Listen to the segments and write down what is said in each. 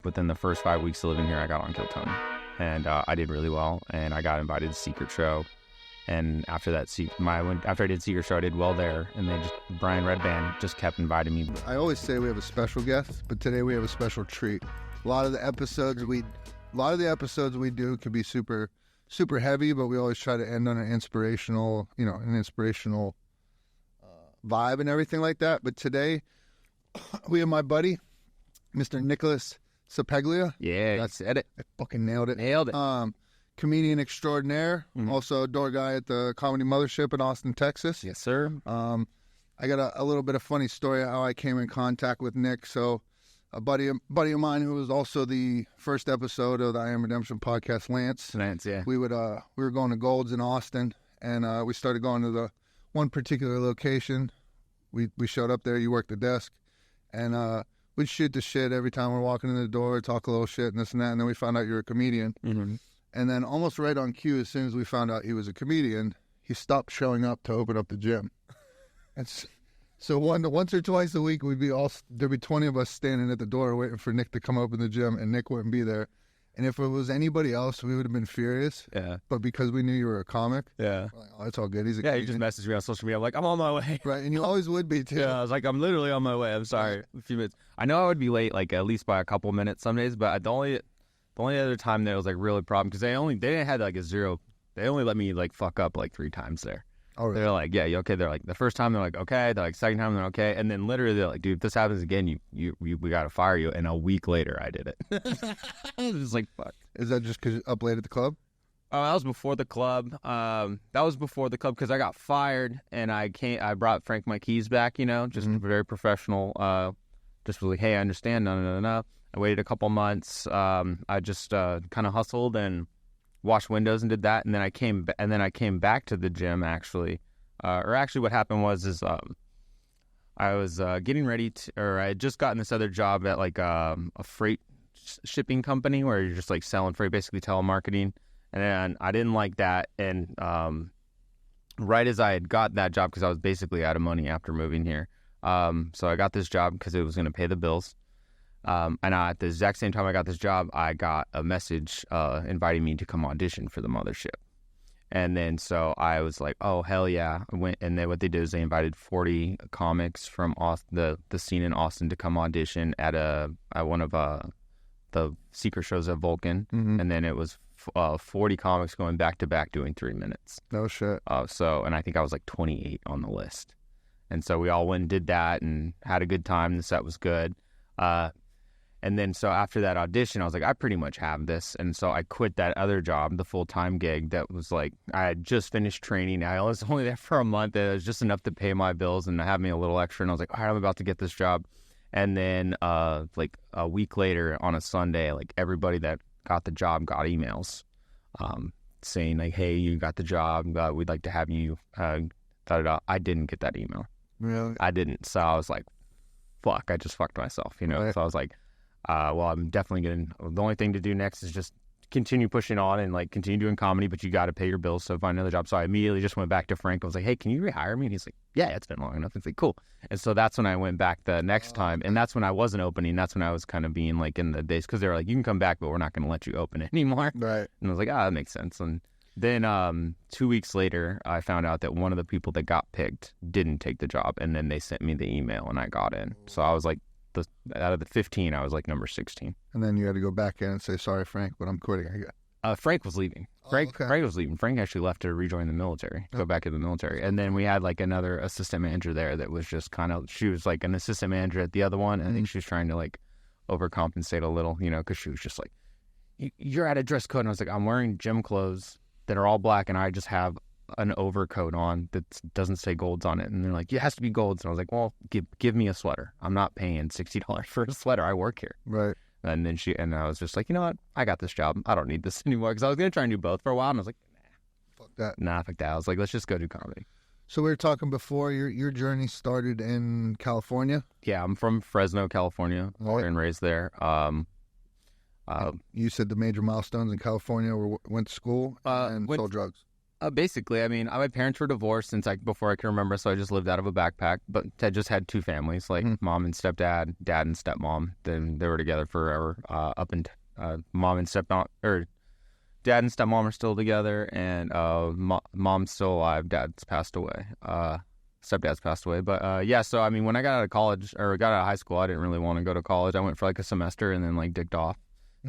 Within the first 5 weeks of living here, I got on Kill Tony, and I did really well, and I got invited to Secret Show. And after that, after I did Secret Show, I did well there, and Brian Redband just kept inviting me. I always say we have a special guest, but today we have a special treat. A lot of the episodes we do can be super, super heavy, but we always try to end on an inspirational vibe and everything like that. But today, we have my buddy, Mr. Nicholas Ceppaglia. Yeah, That's said it. I fucking nailed it. Nailed it. Comedian extraordinaire, also door guy at the Comedy Mothership in Austin, Texas. Yes, sir. I got a little bit of funny story how I came in contact with Nick. So a buddy of mine who was also the first episode of the I Am Redemption podcast, Lance, yeah. we were going to Gold's in Austin, and we started going to the one particular location. We showed up there. You worked the desk, and we'd shoot the shit every time we're walking in the door, talk a little shit and this and that, and then we found out you're a comedian. Mm-hmm. And then almost right on cue, as soon as we found out he was a comedian, he stopped showing up to open up the gym. And so once or twice a week, there'd be 20 of us standing at the door waiting for Nick to come open the gym, and Nick wouldn't be there. And if it was anybody else, we would have been furious. Yeah. But because we knew you were a comic, yeah, we're like, oh, it's all good. He's a yeah. comedian. He just messaged me on social media. I'm like, I'm on my way. Right, and you always would be too. Yeah, I was like, I'm literally on my way. I'm sorry, a few minutes. I know I would be late, like at least by a couple minutes some days, but the only other time that was like really a problem because they didn't have like a zero. They only let me like fuck up like 3 times there. Oh, really? They're like, yeah, you okay? They're like, the first time they're like, okay. They're like, second time they're okay, and then literally they're like, dude, if this happens again, we gotta fire you. And a week later, I did it. I was just like, fuck. Is that just because you're up late at the club? Oh, that was before the club. Because I got fired, and I brought Frank my keys back. Just very professional. Just was like, hey, I understand. No. I waited a couple months. I just kind of hustled and washed windows and did that, and then I came back to the gym actually. What happened was I was getting ready I had just gotten this other job at like a freight shipping company where you're just like selling freight, basically telemarketing, and then I didn't like that. And right as I had got that job, because I was basically out of money after moving here, so I got this job because it was going to pay the bills. And at the exact same time I got this job, I got a message inviting me to come audition for the Mothership. And then so I was like, oh, hell yeah. I went, and then what they did is they invited 40 comics from the scene in Austin to come audition at one of the secret shows at Vulcan. Mm-hmm. And then it was 40 comics going back to back doing 3 minutes. No shit. And I think I was like 28 on the list. And so we all went and did that and had a good time. The set was good. And then so after that audition, I was like, I pretty much have this. And so I quit that other job, the full-time gig that was like, I had just finished training. I was only there for a month. It was just enough to pay my bills and have me a little extra. And I was like, all right, I'm about to get this job. And then like a week later on a Sunday, like everybody that got the job got emails saying like, hey, you got the job. We'd like to have you. I didn't get that email. Really? I didn't. So I was like, fuck, I just fucked myself, Right. So I was like, well, I'm definitely the only thing to do next is just continue pushing on and like continue doing comedy, but you got to pay your bills, so find another job. So I immediately just went back to Frank. I was like, hey, can you rehire me? And he's like, yeah, it's been long enough. It's like, cool. And so that's when I went back the next time, and that's when I wasn't opening. That's when I was kind of being like in the days, because they were like, you can come back, but we're not going to let you open it anymore. Right. And I was like, that makes sense. And then 2 weeks later, I found out that one of the people that got picked didn't take the job, and then they sent me the email, and I got in. So I was like, out of the 15, I was like number 16. And then you had to go back in and say, sorry, Frank, but I'm quitting. Frank was leaving. Frank was leaving. Frank actually left to rejoin the military, go back to the military. And then we had like another assistant manager there that was just kind of, she was like an assistant manager at the other one. And I think she was trying to like overcompensate a little, because she was just like, you're at a dress code. And I was like, I'm wearing gym clothes that are all black, and I just have an overcoat on that doesn't say Golds on it. And they're like, it has to be Golds. And I was like, well, give me a sweater. I'm not paying $60 for a sweater. I work here. Right. And then I was just like, you know what? I got this job. I don't need this anymore. Because I was going to try and do both for a while. And I was like, fuck that. Nah, fuck that. I was like, let's just go do comedy. So we were talking before, your journey started in California? Yeah, I'm from Fresno, California. Born and raised there. You said the major milestones in California went to school and sold drugs. Basically, I mean, my parents were divorced since before I can remember, so I just lived out of a backpack. But I just had two families, like mom and stepdad, dad and stepmom. Then they were together forever. Mom and stepmom, or dad and stepmom are still together, and mom's still alive. Dad's passed away. Stepdad's passed away. But yeah, so I mean, when I got out of college or got out of high school, I didn't really want to go to college. I went for like a semester and then like dicked off.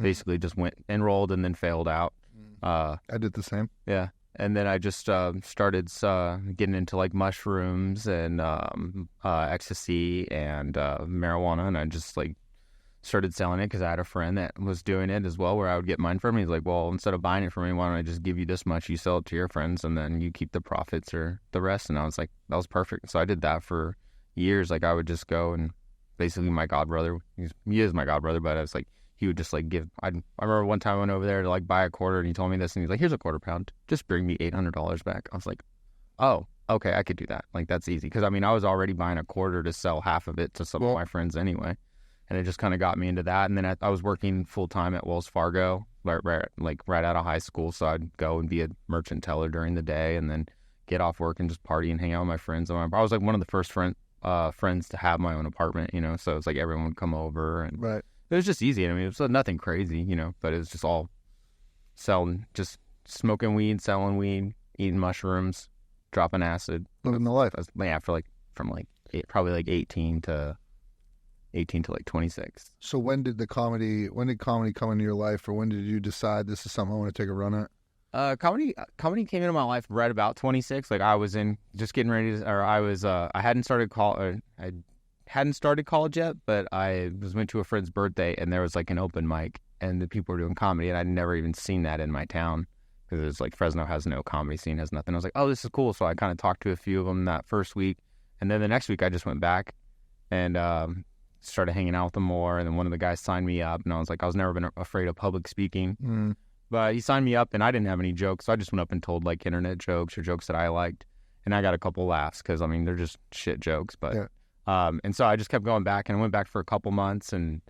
Basically, just went enrolled and then failed out. I did the same. Yeah. And then I just started getting into like mushrooms and ecstasy and marijuana, and I just like started selling it because I had a friend that was doing it as well, where I would get mine from. He's like, well, instead of buying it from me, why don't I just give you this much? You sell it to your friends, and then you keep the profits or the rest. And I was like, that was perfect. So I did that for years. Like I would just go and basically my godbrother, he is my godbrother, but I was like, he would just like give. I remember one time I went over there to like buy a quarter, and he told me this, and he's like, "Here's a quarter pound. Just bring me $800 back." I was like, "Oh, okay, I could do that. Like that's easy." Because I mean, I was already buying a quarter to sell half of it to some of my friends anyway, and it just kind of got me into that. And then I was working full time at Wells Fargo, right out of high school. So I'd go and be a merchant teller during the day, and then get off work and just party and hang out with my friends. I was like one of the first friends to have my own apartment, you know. So it's like everyone would come over and. Right. It was just easy. I mean, it was nothing crazy, you know, but it was just all just smoking weed, selling weed, eating mushrooms, dropping acid. Living the life. Yeah, probably like 18 to like 26. So when did comedy come into your life, or when did you decide this is something I want to take a run at? Comedy came into my life right about 26. Like I was just getting ready to, or I hadn't started college yet, but I went to a friend's birthday, and there was like an open mic, and the people were doing comedy, and I'd never even seen that in my town because it's like Fresno has no comedy scene, has nothing. I was like, oh, this is cool. So I kind of talked to a few of them that first week, and then the next week I just went back and started hanging out with them more. And then one of the guys signed me up, and I was like, I was never been afraid of public speaking, but he signed me up, and I didn't have any jokes, so I just went up and told like internet jokes or jokes that I liked, and I got a couple laughs because I mean they're just shit jokes, but. Yeah. And so I just kept going back, and I went back for a couple months, and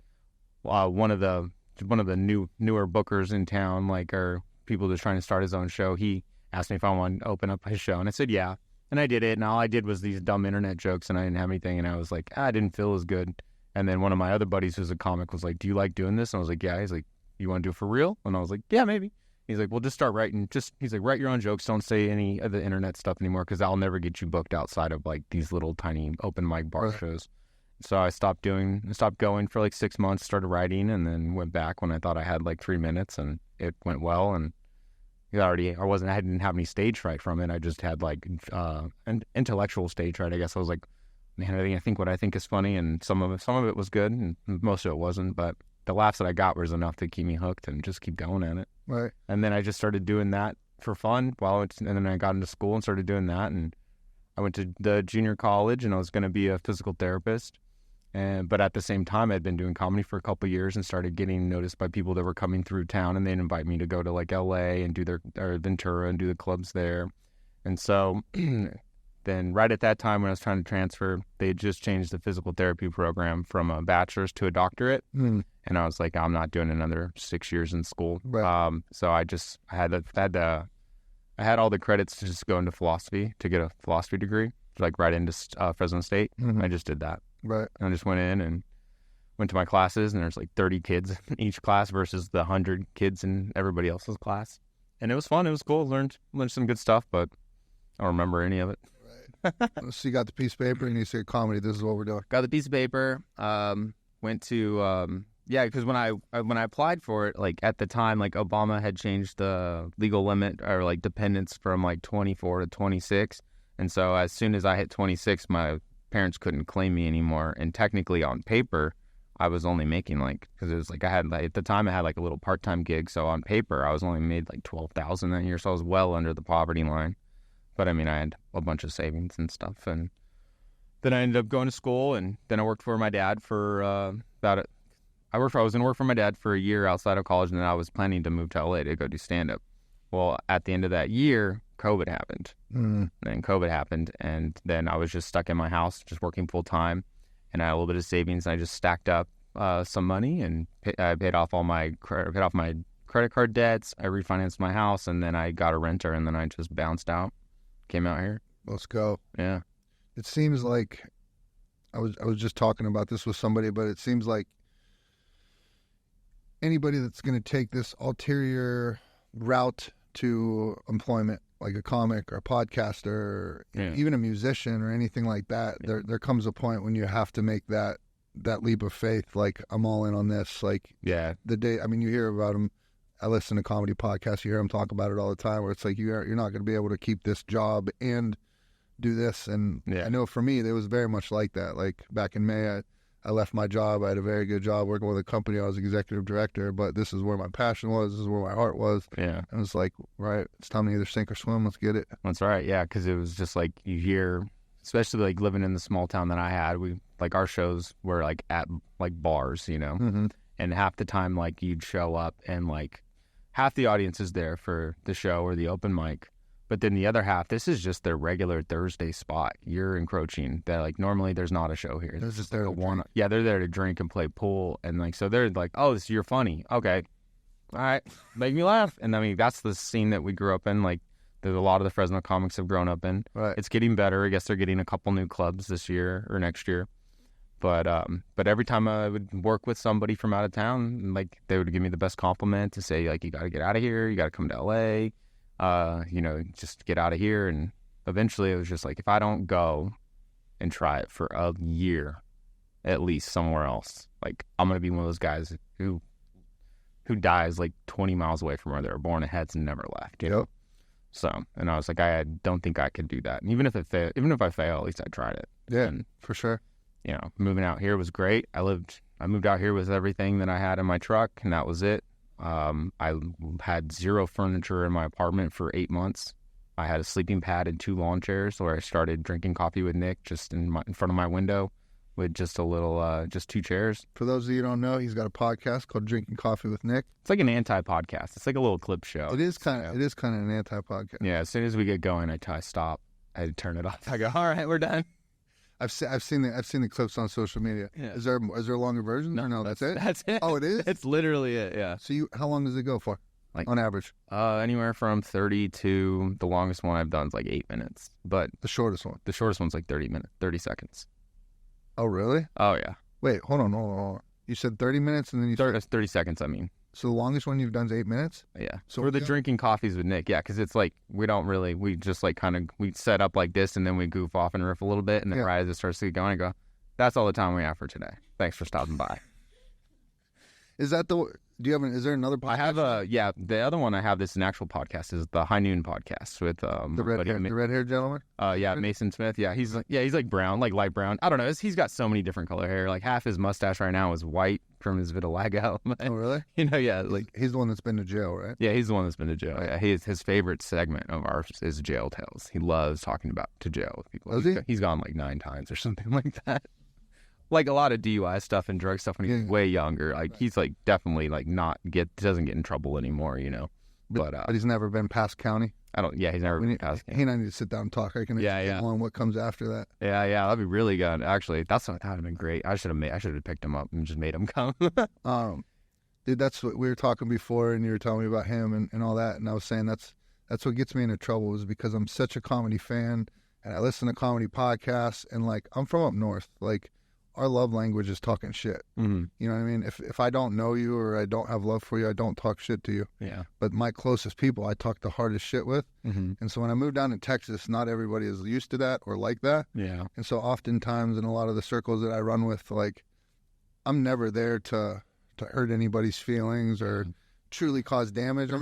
one of the newer bookers in town, like, or people just trying to start his own show, he asked me if I wanted to open up his show, and I said yeah, and I did it, and all I did was these dumb internet jokes, and I didn't have anything, and I was like, I didn't feel as good. And then one of my other buddies who's a comic was like, do you like doing this? And I was like, yeah. He's like, you want to do it for real? And I was like, yeah, maybe. He's like, well, just start writing. He's like, write your own jokes. Don't say any of the internet stuff anymore, because I'll never get you booked outside of like these little tiny open mic bar shows. So I stopped going for like 6 months, started writing, and then went back when I thought I had like 3 minutes, and it went well. And I didn't have any stage fright from it. I just had like an intellectual stage fright, I guess. I was like, man, I think what I think is funny, and some of it was good, and most of it wasn't, but the laughs that I got was enough to keep me hooked and just keep going at it. Right. And then I just started doing that for fun and then I got into school and started doing that. And I went to the junior college, and I was going to be a physical therapist. But at the same time, I'd been doing comedy for a couple of years and started getting noticed by people that were coming through town, and they'd invite me to go to like LA and or Ventura and do the clubs there. And so then right at that time when I was trying to transfer, they had just changed the physical therapy program from a bachelor's to a doctorate. And I was like, I'm not doing another 6 years in school. Right. So I had all the credits to just go into philosophy, to get a philosophy degree, like right into Fresno State. I just did that. Right. And I just went in and went to my classes, and there's like 30 kids in each class versus the 100 kids in everybody else's class. And it was fun. It was cool. Learned some good stuff, but I don't remember any of it. Right. So you got the piece of paper, and you said, comedy, this is what we're doing. Got the piece of paper. Went to yeah, because when I applied for it, like at the time, like Obama had changed the legal limit or like dependence from like 24 to 26, and so as soon as I hit 26, my parents couldn't claim me anymore. And technically, on paper, I was only making like, because it was like at the time I had like a little part-time gig, so on paper I was only made like $12,000 that year, so I was well under the poverty line. But I mean, I had a bunch of savings and stuff, and then I ended up going to school, and then I worked for my dad for I was going to work for my dad for a year outside of college, and then I was planning to move to LA to go do stand-up. Well, at the end of that year, COVID happened. And then COVID happened, and then I was just stuck in my house, just working full-time, and I had a little bit of savings, and I just stacked up some money, and I paid off my credit credit card debts. I refinanced my house, and then I got a renter, and then I just bounced out. Came out here. Let's go. Yeah. It seems like I was just talking about this with somebody, but it seems like anybody that's going to take this ulterior route to employment, like a comic or a podcaster, or even a musician or anything like that, there comes a point when you have to make that leap of faith. Like, I'm all in on this. Like, the day, I mean, you hear about them. I listen to comedy podcasts. You hear them talk about it all the time, where it's like you're not going to be able to keep this job and do this. And I know for me, it was very much like that. Like, back in May, I left my job. I had a very good job working with a company. I was executive director, but this is where my passion was. This is where my heart was. Yeah. And it's like, right, it's time to either sink or swim. Let's get it. That's right. Yeah, because it was just like you hear, especially like living in the small town that I had, like our shows were like at like bars, you know, and half the time like you'd show up and like half the audience is there for the show or the open mic. But then the other half, this is just their regular Thursday spot. You're encroaching. That like normally there's not a show here. They're just there to one. Yeah, they're there to drink and play pool, and like so they're like, oh, this you're funny. Okay, all right, make me laugh. And I mean that's the scene that we grew up in. Like there's a lot of the Fresno comics have grown up in. Right. It's getting better. I guess they're getting a couple new clubs this year or next year. But every time I would work with somebody from out of town, like they would give me the best compliment to say like you got to get out of here. You got to come to LA. Just get out of here. And eventually it was just like, if I don't go and try it for a year, at least somewhere else, like I'm going to be one of those guys who dies like 20 miles away from where they were born and heads and never left. You know? So, and I was like, I don't think I could do that. And even if I fail, at least I tried it. Yeah, and, for sure. You know, moving out here was great. I moved out here with everything that I had in my truck, and that was it. I had zero furniture in my apartment for 8 months. I had a sleeping pad and 2 lawn chairs where I started drinking coffee with Nick just in front of my window with just a little, just 2 chairs. For those of you who don't know, he's got a podcast called Drinking Coffee with Nick. It's like an anti-podcast. It's like a little clip show. It is kind of an anti-podcast. Yeah. As soon as we get going, I stop. I turn it off. I go, all right, we're done. I've seen the clips on social media. Yeah. Is there a longer version? No, or no, that's it. That's it. Oh, it is. It's literally it. Yeah. So how long does it go for? Like on average? Anywhere from 30 to the longest one I've done is like 8 minutes. But the shortest one's like 30 seconds. Oh, really? Oh, yeah. Wait, hold on. You said 30 minutes and then you 30 seconds, I mean. So the longest one you've done is 8 minutes? Yeah. So for the drinking coffees with Nick, yeah, because it's like we just like we set up like this and then we goof off and riff a little bit and then right as it starts to get going, I go, that's all the time we have for today. Thanks for stopping by. Is that is there another podcast? I have the other one I have that's an actual podcast is the High Noon podcast with the red-haired gentleman? Mason Smith. Yeah, he's like brown, like light brown. I don't know. He's got so many different color hair. Like half his mustache right now is white from his vitiligo. Oh, really? You know, yeah. Like he's the one that's been to jail, right? Yeah, he's the one that's been to jail. Yeah, his favorite segment of ours is jail tales. He loves talking about to jail with people. Does he? He's gone like 9 times or something like that. Like a lot of DUI stuff and drug stuff when he's way younger. Like he's like definitely like doesn't get in trouble anymore, you know. But he's never been past county. He's never been past county. He and I need to sit down and talk. I can on what comes after that. Yeah, that'd be really good. Actually, that would have been great. I should have picked him up and just made him come. Dude, that's what we were talking before, and you were telling me about him and all that, and I was saying that's what gets me into trouble is because I'm such a comedy fan and I listen to comedy podcasts and like I'm from up north, like. Our love language is talking shit. Mm-hmm. You know what I mean? If I don't know you or I don't have love for you, I don't talk shit to you. Yeah. But my closest people, I talk the hardest shit with. Mm-hmm. And so when I moved down to Texas, not everybody is used to that or like that. Yeah. And so oftentimes in a lot of the circles that I run with, like, I'm never there to hurt anybody's feelings or truly cause damage. I'm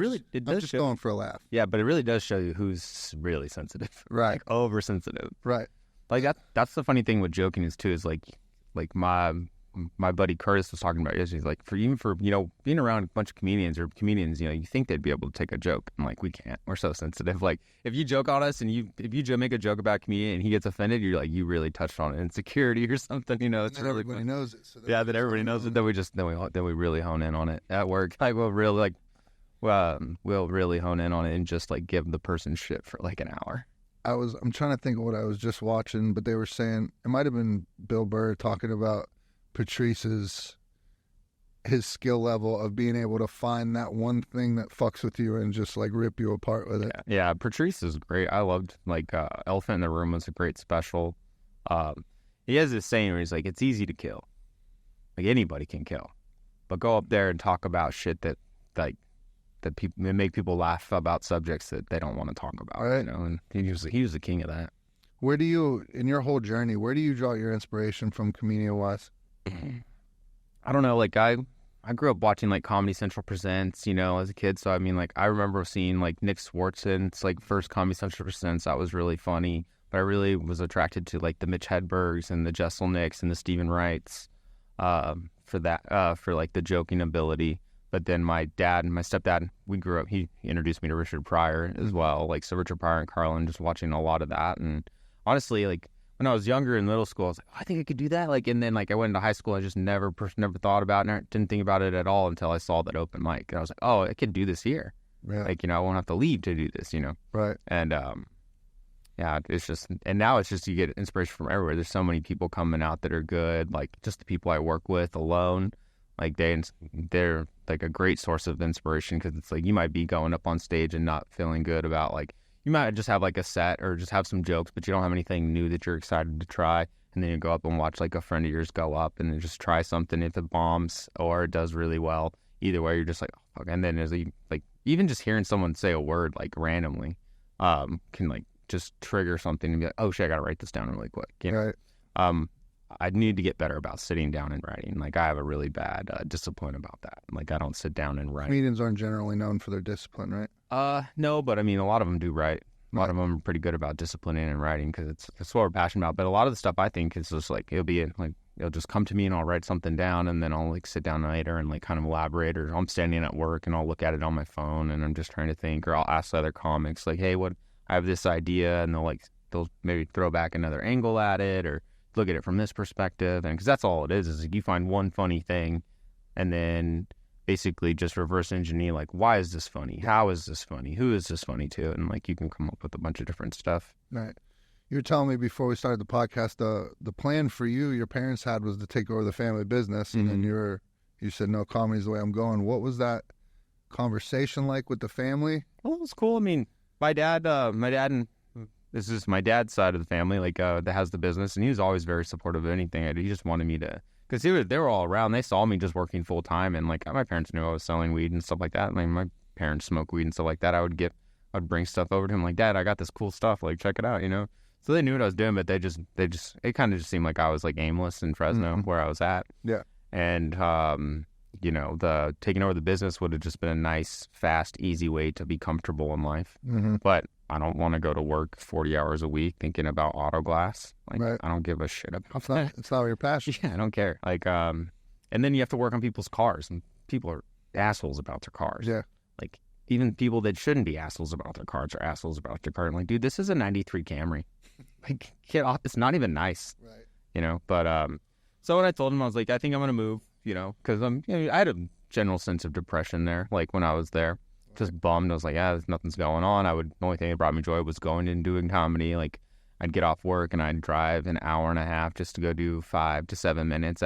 just going for a laugh. Yeah, but it really does show you who's really sensitive. Right. Like oversensitive. Right. Like that's the funny thing with joking is too is like my buddy Curtis was talking about yesterday. He's like for being around a bunch of comedians, you think they'd be able to take a joke, and like we can't. We're so sensitive. Like if you joke on us and if you make a joke about a comedian and he gets offended, you're like you really touched on insecurity or something. You know, it's really everybody knows it. So that everybody knows it. Then we really hone in on it at work. Like we'll really hone in on it and just like give the person shit for like an hour. I'm trying to think of what I was just watching, but they were saying it might have been Bill Burr talking about Patrice's his skill level of being able to find that one thing that fucks with you and just like rip you apart with it. Yeah, Patrice is great. I loved Elephant in the Room was a great special. He has this saying where he's like, it's easy to kill. Like anybody can kill. But go up there and talk about shit that people make people laugh about subjects that they don't want to talk about. Right. You know, and he was the king of that. Where do you, in your whole journey, where do you draw your inspiration from comedian-wise? I don't know, like I grew up watching like Comedy Central Presents, you know, as a kid. So I mean, like I remember seeing like Nick Swartzen's like first Comedy Central Presents. That was really funny. But I really was attracted to like the Mitch Hedbergs and the Jesselnicks and the Stephen Wrights for like the joking ability. But then my dad and my stepdad, we grew up, he introduced me to Richard Pryor as well. Like, so Richard Pryor and Carlin, just watching a lot of that. And honestly, like, when I was younger in middle school, I was like, oh, I think I could do that. Like, and then like I went into high school, I just never thought about it, didn't think about it at all until I saw that open mic. And I was like, oh, I could do this here. Yeah. Like, you know, I won't have to leave to do this, you know? Right. And, yeah, it's just, and now it's just, you get inspiration from everywhere. There's so many people coming out that are good. Like, just the people I work with alone, like they're like a great source of inspiration, because it's like you might be going up on stage and not feeling good about, like, you might just have like a set or just have some jokes, but you don't have anything new that you're excited to try. And then you go up and watch like a friend of yours go up and then just try something. If it bombs or it does really well, either way, you're just like, oh, fuck. And then there's like even just hearing someone say a word like randomly can like just trigger something and be like, oh shit, I gotta write this down really quick. You know? Right. I need to get better about sitting down and writing. Like, I have a really bad discipline about that. Like, I don't sit down and write. Comedians aren't generally known for their discipline, right? No, but I mean, a lot of them do write. A lot of them are pretty good about disciplining and writing, because it's what we're passionate about. But a lot of the stuff I think is just like, it'll just come to me and I'll write something down, and then I'll like sit down later and like kind of elaborate, or I'm standing at work and I'll look at it on my phone and I'm just trying to think, or I'll ask other comics like, hey, I have this idea, and they'll maybe throw back another angle at it, or look at it from this perspective. And because that's all it is like you find one funny thing and then basically just reverse engineer, like, why is this funny? How is this funny? Who is this funny to? And like you can come up with a bunch of different stuff. Right. You were telling me before we started the podcast, the plan for you, your parents had, was to take over the family business. Mm-hmm. And then you said, no, comedy's the way I'm going. What was that conversation like with the family? Well, it was cool. I mean, my dad and this is my dad's side of the family, like that has the business, and he was always very supportive of anything I did. He just wanted me to, because they were all around. They saw me just working full time, and like my parents knew I was selling weed and stuff like that. I mean, my parents smoke weed and stuff like that. I'd bring stuff over to him, like, Dad, I got this cool stuff, like, check it out, you know. So they knew what I was doing, but it kind of just seemed like I was like aimless in Fresno, mm-hmm. where I was at. Yeah. And you know, the taking over the business would have just been a nice, fast, easy way to be comfortable in life. Mm-hmm. But I don't want to go to work 40 hours a week thinking about auto glass. Like, right. I don't give a shit about that. It's not your passion. Yeah, I don't care. Like, and then you have to work on people's cars, and people are assholes about their cars. Yeah. Like, even people that shouldn't be assholes about their cars are assholes about their car. I'm like, dude, this is a 93 Camry. Like, get off. It's not even nice. Right. You know, but, so when I told him, I was like, I think I'm going to move, you know, because I had a general sense of depression there, like when I was there. Just bummed. I was like, nothing's going on. The only thing that brought me joy was going and doing comedy. Like, I'd get off work and I'd drive an hour and a half just to go do 5 to 7 minutes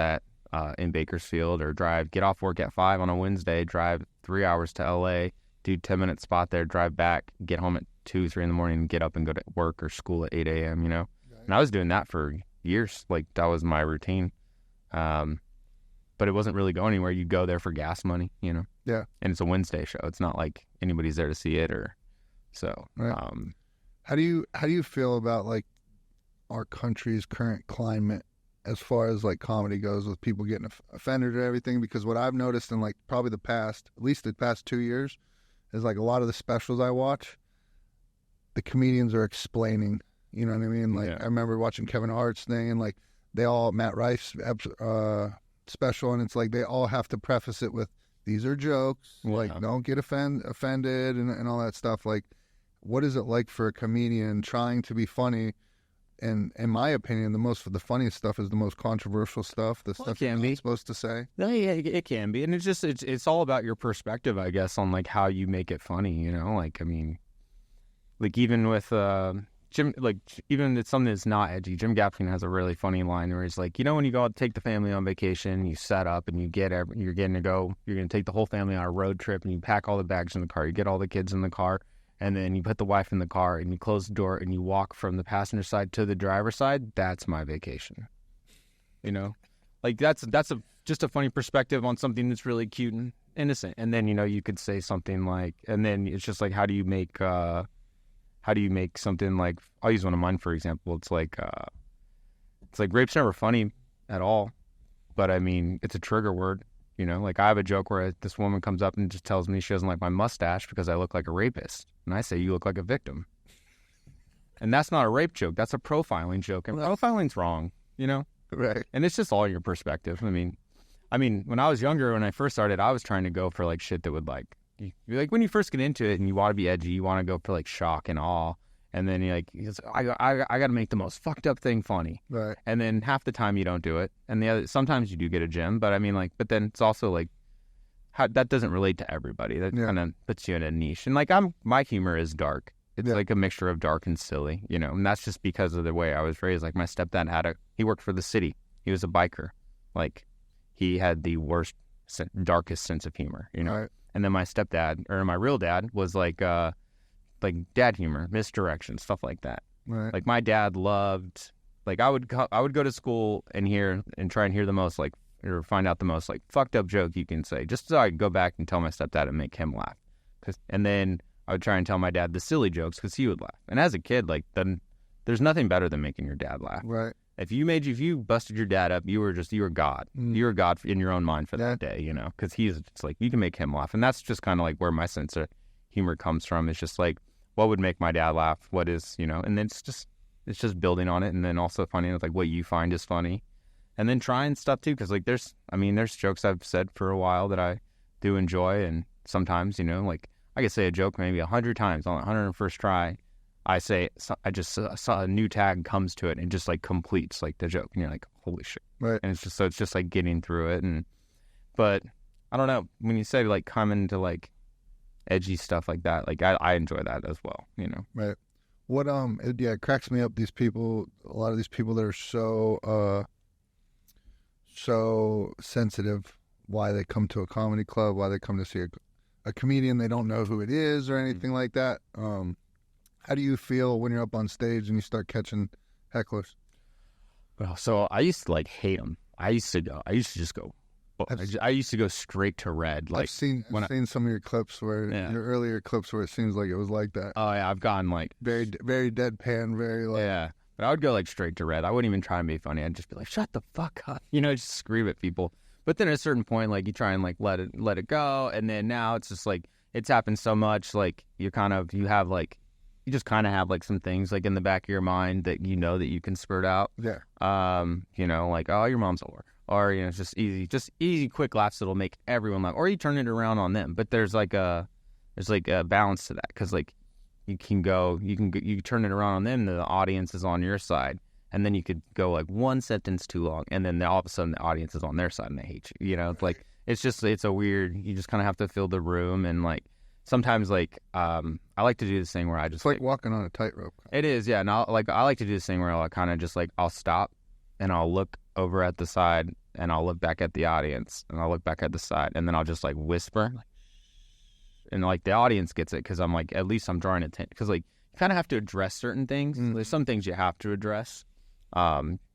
in Bakersfield, or get off work at 5 on a Wednesday, drive 3 hours to LA, do 10-minute spot there, drive back, get home at 2, 3 in the morning, and get up and go to work or school at 8 a.m., you know? Right. And I was doing that for years. Like, that was my routine. But it wasn't really going anywhere. You'd go there for gas money, you know? Yeah. And it's a Wednesday show. It's not like anybody's there to see it, or so. Right. How do you feel about like our country's current climate as far as like comedy goes, with people getting offended or everything? Because what I've noticed in like probably at least the past 2 years, is like a lot of the specials I watch, the comedians are explaining, you know what I mean? Like, yeah. I remember watching Kevin Hart's thing, and like Matt Rife's special, and it's like they all have to preface it with, these are jokes, like, don't get offended and all that stuff. Like, what is it like for a comedian trying to be funny? And in my opinion, the funniest stuff is the most controversial stuff, stuff you're not supposed to say. No, yeah, it can be. And it's all about your perspective, I guess, on like how you make it funny, you know? Like, I mean, like even with even if it's something that's not edgy, Jim Gaffigan has a really funny line where he's like, when you go out to take the family on vacation, you set up and you're going to take the whole family on a road trip and you pack all the bags in the car, you get all the kids in the car, and then you put the wife in the car and you close the door and you walk from the passenger side to the driver's side. That's my vacation. Like that's just a funny perspective on something that's really cute and innocent. And then, you could say something like, and then it's just like, how do you make something like, I'll use one of mine, for example. It's like rape's never funny at all, but I mean, it's a trigger word, like I have a joke where this woman comes up and just tells me she doesn't like my mustache because I look like a rapist. And I say, you look like a victim. And that's not a rape joke. That's a profiling joke. And profiling's wrong, Right. And it's just all your perspective. I mean, when I was younger, when I first started, I was trying to go for like shit that would like when you first get into it and you want to be edgy, you want to go for like shock and awe. And then you're like, I got to make the most fucked up thing funny. Right. And then half the time you don't do it. And sometimes you do get a gem, but I mean but then it's also like, that doesn't relate to everybody. That kind of puts you in a niche. And like my humor is dark. It's like a mixture of dark and silly, and that's just because of the way I was raised. Like my stepdad he worked for the city. He was a biker. Like he had the worst, darkest sense of humor, Right. And then my stepdad, or my real dad, was like dad humor, misdirection, stuff like that. Right. Like my dad loved, like I would go to school and try and hear the most like, or find out the most like fucked up joke you can say, just so I could go back and tell my stepdad and make him laugh. And then I would try and tell my dad the silly jokes because he would laugh. And as a kid, like then there's nothing better than making your dad laugh. Right. If you busted your dad up, you were God. You were God in your own mind for that day, because he's just like, you can make him laugh. And that's just kind of like where my sense of humor comes from. It's just like, what would make my dad laugh? What is, and then it's just building on it. And then also finding like what you find is funny. And then trying stuff too. Cause like there's jokes I've said for a while that I do enjoy. And sometimes, like I could say a joke maybe 100 times on the 101st try. I just saw a new tag comes to it and just like completes like the joke, and you're like, holy shit. Right. And it's just like getting through it. But I don't know, when you say like coming to like edgy stuff like that, like I enjoy that as well, Right. What it cracks me up, a lot of these people that are so sensitive, why they come to a comedy club, why they come to see a comedian, they don't know who it is or anything like that. How do you feel when you're up on stage and you start catching hecklers? Well, so I used to like hate them. I used to just go. I used to go straight to red. Like I've seen some of your clips your earlier clips where it seems like it was like that. Oh yeah, I've gone like very, very deadpan, very like. Yeah, but I would go like straight to red. I wouldn't even try and be funny. I'd just be like, shut the fuck up, just scream at people. But then at a certain point, like you try and like let it go, and then now it's just like it's happened so much. Like you just kind of have like some things like in the back of your mind that that you can spurt out. Yeah. Like, oh, your mom's a whore, or it's just easy quick laughs that'll make everyone laugh, or you turn it around on them. But there's a balance to that, because like you can turn it around on them, and the audience is on your side, and then you could go like one sentence too long, and then all of a sudden the audience is on their side and they hate you. It's like it's a weird. You just kind of have to fill the room, and like. Sometimes, like, I like to do this thing where I just... It's like walking on a tightrope. It is, yeah. And I like to do this thing where I'll kind of just, like, I'll stop, and I'll look over at the side, and I'll look back at the audience, and I'll look back at the side, and then I'll just, like, whisper. And, like, the audience gets it, because I'm, like, at least I'm drawing attention. Because, like, you kind of have to address certain things. There's some things you have to address.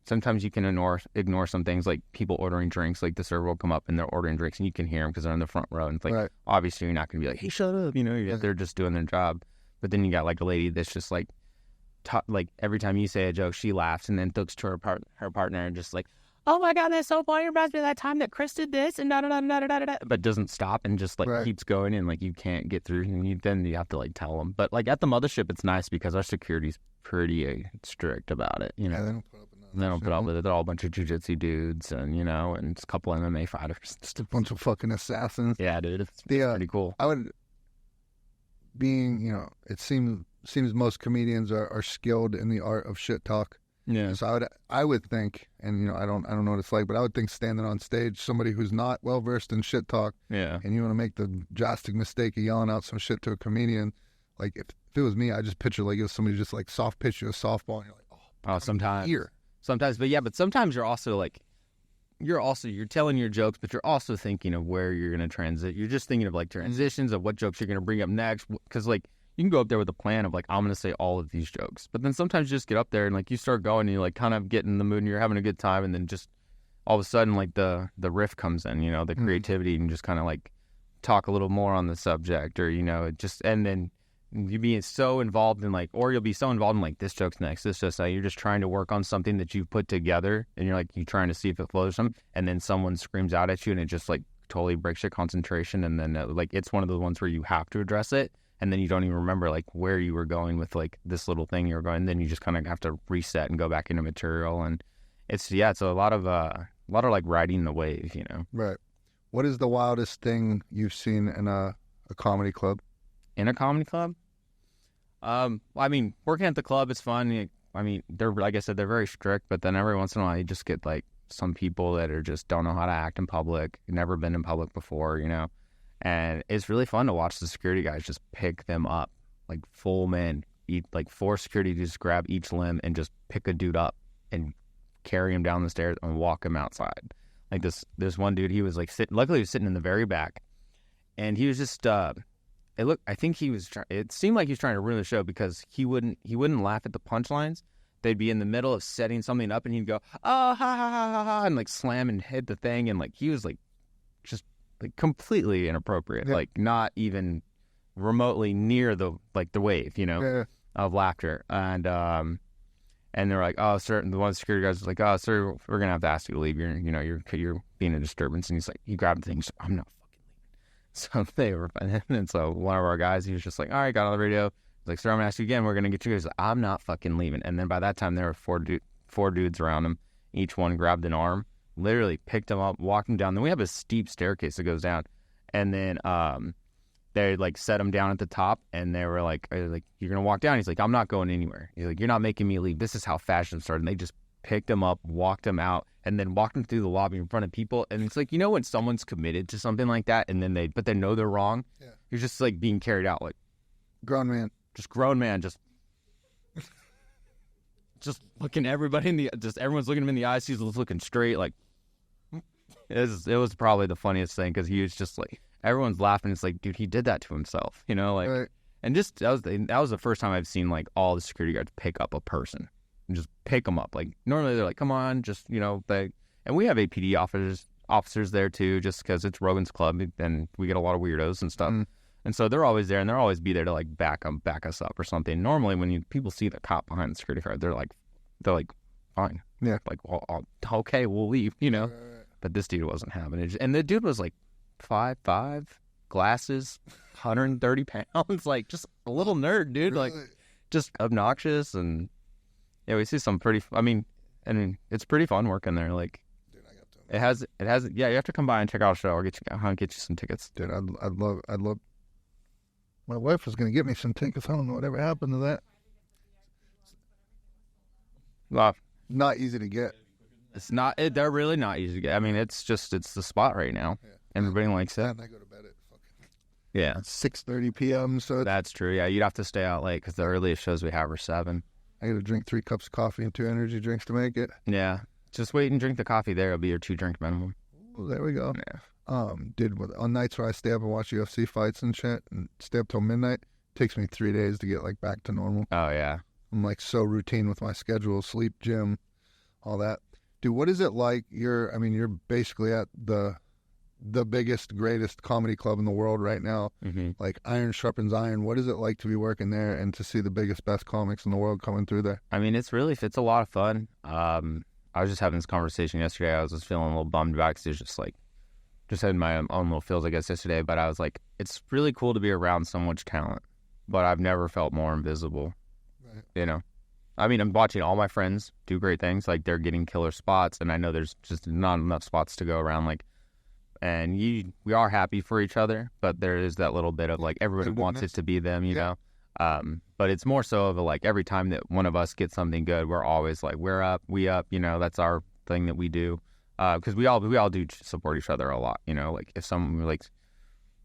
Sometimes you can ignore some things, like people ordering drinks. Like the server will come up and they're ordering drinks, and you can hear them because they're in the front row. And it's like, Obviously you're not going to be like, hey, shut up. They're just doing their job. But then you got like a lady that's just like, like every time you say a joke, she laughs and then looks to her partner and just like, oh my God, that's so funny. It reminds me of that time that Chris did this and da da da da da da. But doesn't stop and just like keeps going, and like you can't get through. And then you have to like tell them. But like at the mothership, it's nice because our security's pretty strict about it. Yeah, they don't put up with it. They're all a bunch of jiu-jitsu dudes, and and it's a couple MMA fighters. Just a bunch of fucking assassins. Yeah, dude, it's pretty cool. I would, it seems most comedians are skilled in the art of shit talk. Yeah. So I would think, and I don't know what it's like, but I would think standing on stage, somebody who's not well versed in shit talk, yeah, and you want to make the drastic mistake of yelling out some shit to a comedian, like if it was me, I just picture like if somebody just like soft pitch you a softball, and you're like, oh, sometimes here. Sometimes, but sometimes you're also like, you're telling your jokes, but you're also thinking of where you're going to transit. You're just thinking of like transitions of what jokes you're going to bring up next. Because like you can go up there with a plan of like, I'm going to say all of these jokes. But then sometimes you just get up there and like you start going and you like kind of get in the mood and you're having a good time. And then just all of a sudden like the riff comes in, the creativity, and just kind of like talk a little more on the subject, or, and then you being so involved in like, or you'll be so involved in like, this joke's next, this just you're just trying to work on something that you've put together, and you're trying to see if it flows or something, and then someone screams out at you and it just like totally breaks your concentration, and then like it's one of the ones where you have to address it, and then you don't even remember like where you were going with like this little thing you were going, then you just kind of have to reset and go back into material, and it's a lot of like riding the wave, Right. What is the wildest thing you've seen in a comedy club? In a comedy club? I mean, working at the club is fun. I mean, they're, like I said, they're very strict, but then every once in a while you just get like some people that are just don't know how to act in public, never been in public before, and it's really fun to watch the security guys just pick them up, like full men, like 4 security to just grab each limb and just pick a dude up and carry him down the stairs and walk him outside. Like this one dude, he was like luckily he was sitting in the very back, and he was just I think it seemed like he was trying to ruin the show, because he wouldn't laugh at the punchlines. They'd be in the middle of setting something up and he'd go, oh, ha, ha, ha, ha, ha, and like slam and hit the thing. And like, he was like, just like completely inappropriate, like not even remotely near the wave, of laughter. And they're like, oh, sir, and the one security guys was like, oh, sir, we're going to have to ask you to leave. You're being a disturbance. And he's like, he grabbed the thing. He's like, I'm not. So they were fine. And so one of our guys, he was just like, all right, got on the radio. He's like, sir, I'm going to ask you again. We're going to get you. He's like, I'm not fucking leaving. And then by that time, there were four dudes around him. Each one grabbed an arm, literally picked him up, walked him down. Then we have a steep staircase that goes down. And then they like set him down at the top, and they were like, you're going to walk down? He's like, I'm not going anywhere. He's like, you're not making me leave. This is how fashion started. And they just picked him up, walked him out, and then walked him through the lobby in front of people. And it's like, when someone's committed to something like that, and then they know they're wrong. Yeah. You're just like being carried out, like grown man, just looking everybody everyone's looking him in the eyes. He's looking straight. Like it was probably the funniest thing, because he was just like, everyone's laughing. It's like, dude, he did that to himself, Right. And just that was the first time I've seen like all the security guards pick up a person. And just pick them up. Like normally they're like, come on, just and we have APD officers there too, just because it's Rogan's club and we get a lot of weirdos and stuff. And so they're always there, and they'll always be there to like back us up or something. Normally when people see the cop behind the security guard, they're like fine, like, well, okay, we'll leave, Right. But this dude wasn't having it, and the dude was like 5'5", glasses, 130 pounds, like just a little nerd, dude, really? Like just obnoxious. And yeah, we see some pretty. I mean, it's pretty fun working there. Like, dude, it has. Yeah, you have to come by and check out a show. I'll get you some tickets. Dude, I'd love. My wife was gonna get me some tickets. I don't know whatever happened to that. Well, not easy to get. It's not. They're really not easy to get. I mean, it's the spot right now. Yeah. Everybody likes it. And I go to bed at fucking 6:30 p.m. So that's true. Yeah, you'd have to stay out late, because the earliest shows we have are 7. I got to drink 3 cups of coffee and 2 energy drinks to make it. Yeah. Just wait and drink the coffee there. It'll be your 2-drink minimum. Well, there we go. Yeah. On nights where I stay up and watch UFC fights and shit and stay up till midnight, it takes me 3 days to get like back to normal. Oh, yeah. I'm like so routine with my schedule, sleep, gym, all that. Dude, what is it like? You're basically at the biggest, greatest comedy club in the world right now. Mm-hmm. Like iron sharpens iron. What is it like to be working there and to see the biggest, best comics in the world coming through there? I mean, it's a lot of fun. I was just having this conversation yesterday. I was just feeling a little bummed about it, because it's just like, just had my own little feels, I guess, yesterday. But I was like, it's really cool to be around so much talent, but I've never felt more invisible. Right. I mean, I'm watching all my friends do great things. Like, they're getting killer spots, and I know there's just not enough spots to go around. Like, and we are happy for each other, but there is that little bit of like, everybody wants it to be them, you know. But it's more so of a, like, every time that one of us gets something good, we're always like, we're up, that's our thing that we do. Because we all do support each other a lot, like if someone like,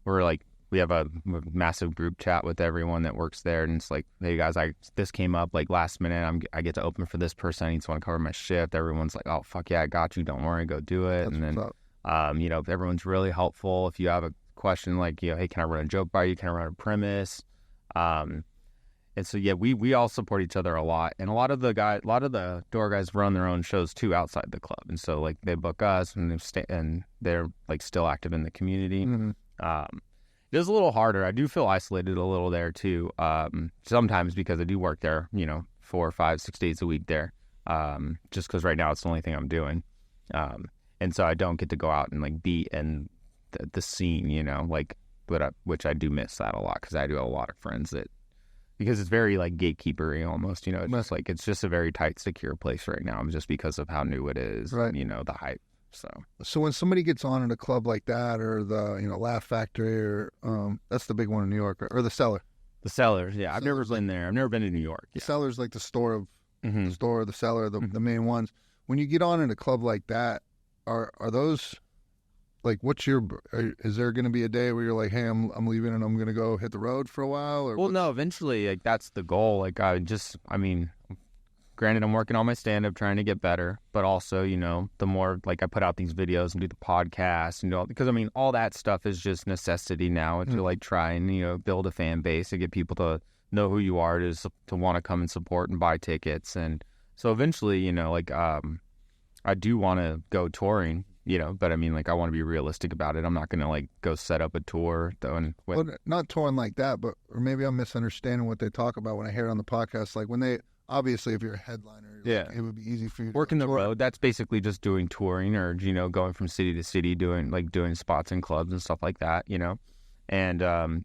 we're like, we have a massive group chat with everyone that works there, and it's like, hey guys, this came up like last minute. I get to open for this person. I need someone to cover my shift. Everyone's like, oh fuck yeah, I got you. Don't worry, go do it. That's and then, everyone's really helpful. If you have a question like, hey, can I run a joke by you? Can I run a premise? And so, yeah, we all support each other a lot. And a lot of the door guys run their own shows too outside the club. And so, like, they book us and they're like still active in the community. Mm-hmm. It is a little harder. I do feel isolated a little there too. Sometimes because I do work there, 4, 5, 6 days a week there. Just because right now it's the only thing I'm doing. And so I don't get to go out and like be in the scene, which I do miss that a lot because I do have a lot of friends because it's very like gatekeepery almost, it's just like, it's just a very tight, secure place right now just because of how new it is, right. The hype. So when somebody gets on at a club like that or the, Laugh Factory or that's the big one in New York, or the Cellar. The Cellar, yeah. I've never been there. I've never been to New York. The Cellar's like the store, the Cellar, the main ones. When you get on at a club like that, are those... Like, is there going to be a day where you're like, hey, I'm leaving and I'm going to go hit the road for a while? Or no, eventually, like, that's the goal. Like, granted, I'm working on my stand-up, trying to get better, but also, the more, like, I put out these videos and do the podcast and because, all that stuff is just necessity now to, like, try and, build a fan base and get people to know who you are, to want to come and support and buy tickets. And so eventually, I do want to go touring. But I want to be realistic about it. I'm not going to like go set up a tour though. Well, not touring like that, or maybe I'm misunderstanding what they talk about when I hear it on the podcast. Like when they, obviously if you're a headliner, it would be easy for you to working the road. That's basically just doing touring or, going from city to city, doing spots in clubs and stuff like that, and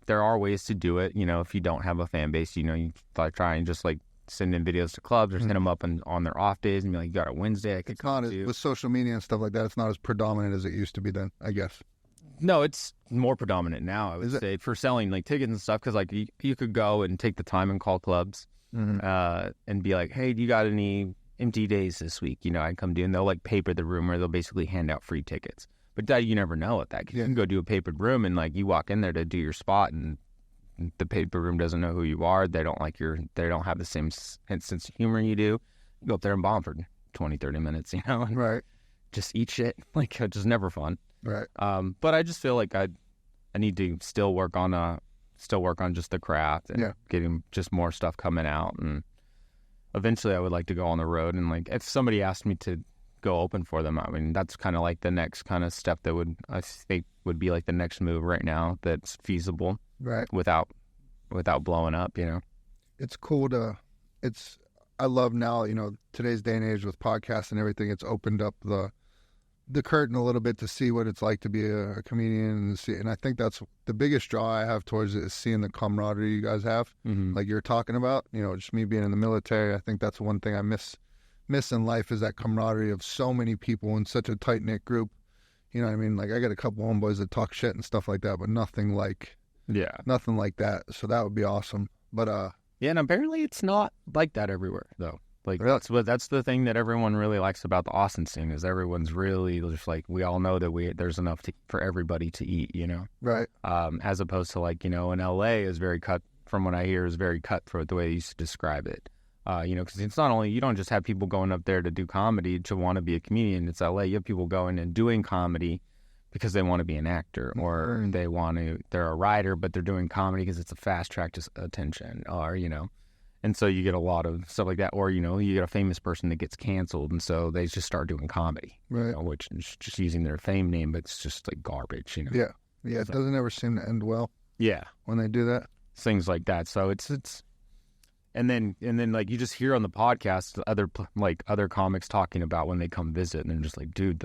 there are ways to do it. If you don't have a fan base, you try and just like send in videos to clubs or send them up on their off days and be like, you got a Wednesday. I could come to. With social media and stuff like that, it's not as predominant as it used to be then, I guess. No, it's more predominant now, I would say, for selling like tickets and stuff. Because like you could go and take the time and call clubs and be like, hey, do you got any empty days this week? I'd come do, and they'll like paper the room, or they'll basically hand out free tickets. But that you never know at that. You can go do a papered room and like you walk in there to do your spot and the paper room doesn't know who you are. They don't they don't have the same sense of humor you do. You go up there and bomb for 20, 30 minutes, and right. Just eat shit. Like, it's just never fun. Right. But I just feel like I need to still work on just the craft and getting just more stuff coming out. And eventually I would like to go on the road. And like, if somebody asked me to go open for them, that's kind of like the next kind of step that I think would be like the next move right now that's feasible. Right. Without blowing up, It's cool I love now, today's day and age with podcasts and everything, it's opened up the curtain a little bit to see what it's like to be a comedian and I think that's the biggest draw I have towards it is seeing the camaraderie you guys have. Mm-hmm. Like you're talking about, just me being in the military. I think that's one thing I miss in life is that camaraderie of so many people in such a tight-knit group. You know what I mean? Like I got a couple homeboys that talk shit and stuff like that, but nothing like that. So that would be awesome. But and apparently it's not like that everywhere though. Like that's the thing that everyone really likes about the Austin scene is everyone's really just like, we all know that there's enough for everybody to eat, Right. As opposed to like, in LA is very cut, from what I hear, is very cutthroat the way they used to describe it. Because it's not only, you don't just have people going up there to do comedy to want to be a comedian. It's LA. You have people going and doing comedy because they want to be an actor, or they're a writer, but they're doing comedy because it's a fast track to attention, or, and so you get a lot of stuff like that, or, you get a famous person that gets canceled, and so they just start doing comedy, right? Which is just using their fame name, but it's just like garbage, Yeah. It doesn't ever seem to end well. Yeah. When they do that. Things like that. So it's, and then like you just hear on the podcast, other comics talking about when they come visit, and they're just like, dude,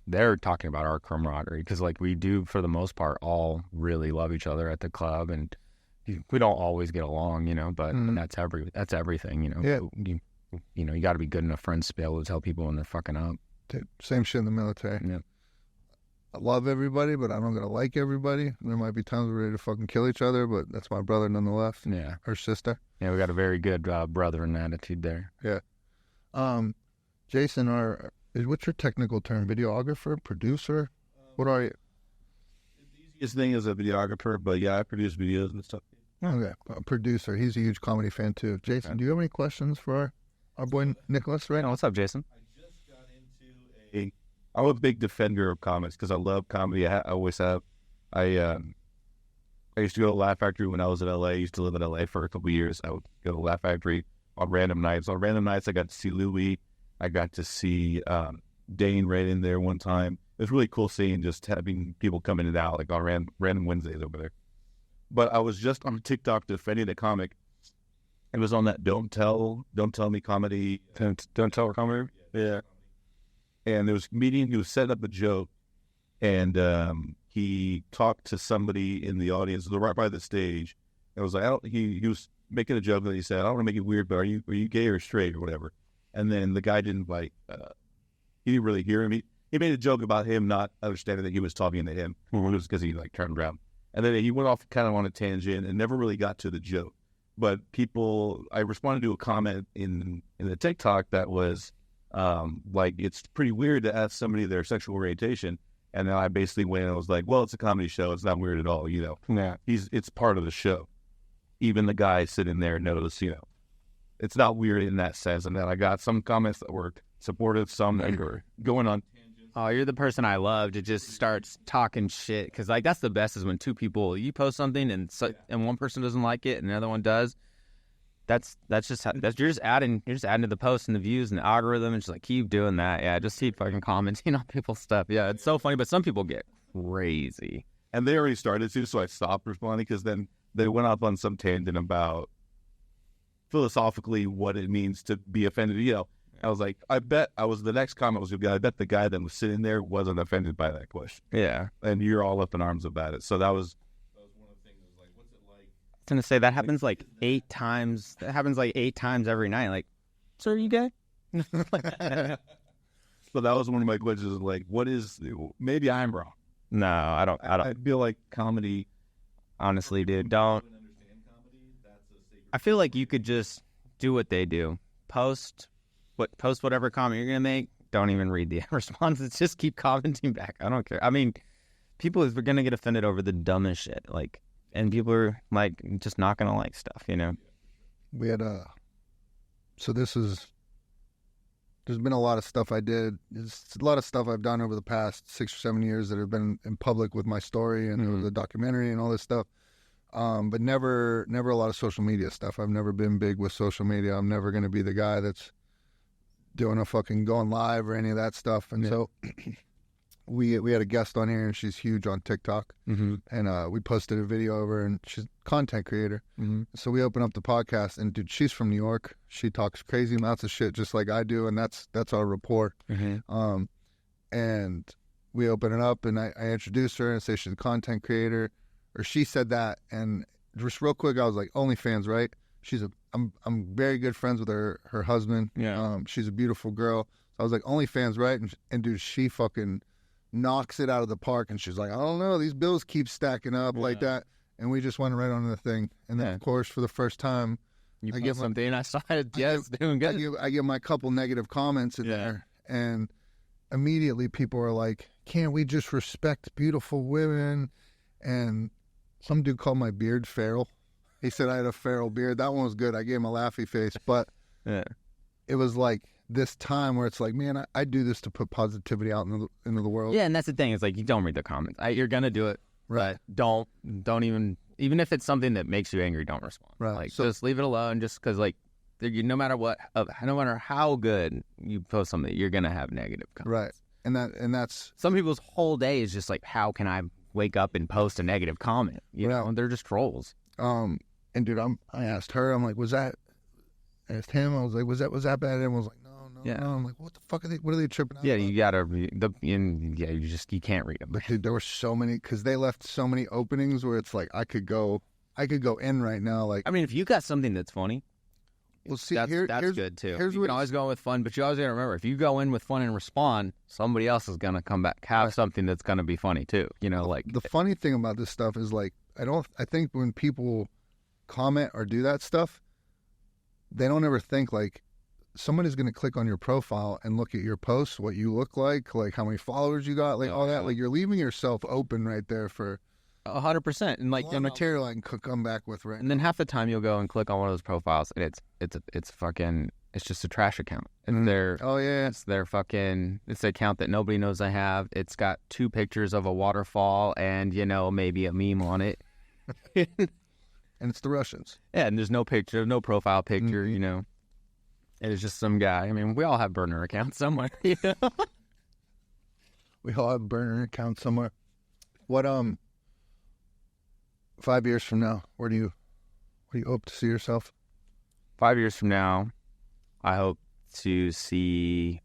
they're talking about our camaraderie because like we do for the most part all really love each other at the club, and we don't always get along, but that's everything, Yeah. You got to be good enough friends to be able to tell people when they're fucking up. Dude, same shit in the military. Yeah. I love everybody, but I'm not gonna like everybody. There might be times we're ready to fucking kill each other, but that's my brother nonetheless. Yeah. Or sister. Yeah, we got a very good brethren attitude there. Yeah. Jason, what's your technical term? Videographer, producer? What are you? It's his thing is a videographer, but yeah, I produce videos and stuff. Okay, a producer. He's a huge comedy fan too. Jason, do you have any questions for our boy Nicholas? Right? What's up, Jason? I just got into I'm a big defender of comics because I love comedy. I always have. I used to go to Laugh Factory when I was in LA. I used to live in LA for a couple of years. I would go to Laugh Factory on random nights. On random nights, I got to see Louis. I got to see Dane right in there one time. It was really cool seeing just having people come in and out like on random Wednesdays over there. But I was just on TikTok defending a comic. It was on that Don't Tell Me comedy. Don't tell comedy. Yeah. And there was a comedian who was setting up a joke, and he talked to somebody in the audience, right by the stage. It was like, he was making a joke, and he said, I don't want to make it weird, but are you gay or straight or whatever? And then the guy didn't he didn't really hear him. He made a joke about him not understanding that he was talking to him. It was because he turned around. And then he went off kind of on a tangent and never really got to the joke. But I responded to a comment in the TikTok that was it's pretty weird to ask somebody their sexual orientation. And then I basically went and was like, well, it's a comedy show. It's not weird at all, Yeah. It's part of the show. Even the guy sitting there knows, it's not weird in that sense. And then I got some comments that were supportive, some that were going on tangents. Oh, you're the person I love to just start talking shit. Because, that's the best is when two people, you post something and one person doesn't like it and the other one does. You're just adding to the post and the views and the algorithm and just keep doing that. Yeah, just keep fucking commenting on people's stuff. Yeah, it's so funny, but some people get crazy. And they already started to, so I stopped responding because then they went off on some tangent about philosophically what it means to be offended. I was like, the next comment was, I bet the guy that was sitting there wasn't offended by that question. Yeah. And you're all up in arms about it. So that was one of the things. I was like, what's it like? I was going to say, that happens 8 times. That happens 8 times every night. Sir, are you gay? So that was one of my questions, maybe I'm wrong. No, I don't. I feel like comedy. Honestly, dude, don't. I feel like you could just do what they do. Post whatever comment you're going to make. Don't even read the responses. Just keep commenting back. I don't care. I mean, people are going to get offended over the dumbest shit. And people are, just not going to like stuff, We had there's been a lot of stuff I did. There's a lot of stuff I've done over the past 6 or 7 years that have been in public with my story and the documentary and all this stuff. But never a lot of social media stuff. I've never been big with social media. I'm never going to be the guy that's doing a fucking going live or any of that stuff. And so we had a guest on here, and she's huge on TikTok. Mm-hmm. And we posted a video of her, and she's a content creator. Mm-hmm. So we open up the podcast, and dude, she's from New York. She talks crazy amounts of shit just like I do, and that's our rapport. Mm-hmm. And we open it up, and I introduce her and say she's a content creator, or she said that, and just real quick, I was like, OnlyFans, right? I'm very good friends with her husband. Yeah. She's a beautiful girl. So I was like, OnlyFans, right? And dude, she fucking knocks it out of the park, and she's like, I don't know, these bills keep stacking up like that. And we just went right on to the thing. And then, of course, for the first time, I get something, and I saw it. Yes, doing good. I get my couple negative comments in there, and immediately people are like, can't we just respect beautiful women? And some dude called my beard feral. He said I had a feral beard. That one was good. I gave him a laughy face. But it was like this time where it's like, man, I do this to put positivity out into the world. Yeah, and that's the thing. It's like, you don't read the comments. You're going to do it. Right. Don't even if it's something that makes you angry, don't respond. Right. So, just leave it alone, just because, no matter how good you post something, you're going to have negative comments. Right. And that's... Some people's whole day is just how can I wake up and post a negative comment? You know, and they're just trolls. And dude, I asked her, I'm like, I asked him, I was like, was that bad? And everyone was like, no. I'm like, what the fuck what are they tripping out about? You gotta you can't read them. But dude, there were so many, because they left so many openings where it's like, I could go in right now. I mean, if you got something that's funny, well, see, that's good too. You can always go with fun, but you always gotta remember, if you go in with fun and respond, somebody else is gonna come back, have something that's gonna be funny too. The funny thing about this stuff is I think when people comment or do that stuff, they don't ever think somebody's going to click on your profile and look at your posts, what you look like how many followers you got, all that. You're leaving yourself open right there for 100%. And like, the material I can come back with, right? and then half the time you'll go and click on one of those profiles, and it's just a trash account. And it's their fucking, it's the account that nobody knows I have. It's got 2 pictures of a waterfall and, maybe a meme on it. And it's the Russians. Yeah, and there's no picture, no profile picture, Mm-hmm. And it's just some guy. I mean, we all have burner accounts somewhere, We all have burner accounts somewhere. What 5 years from now, where do you hope to see yourself? 5 years from now, I hope to see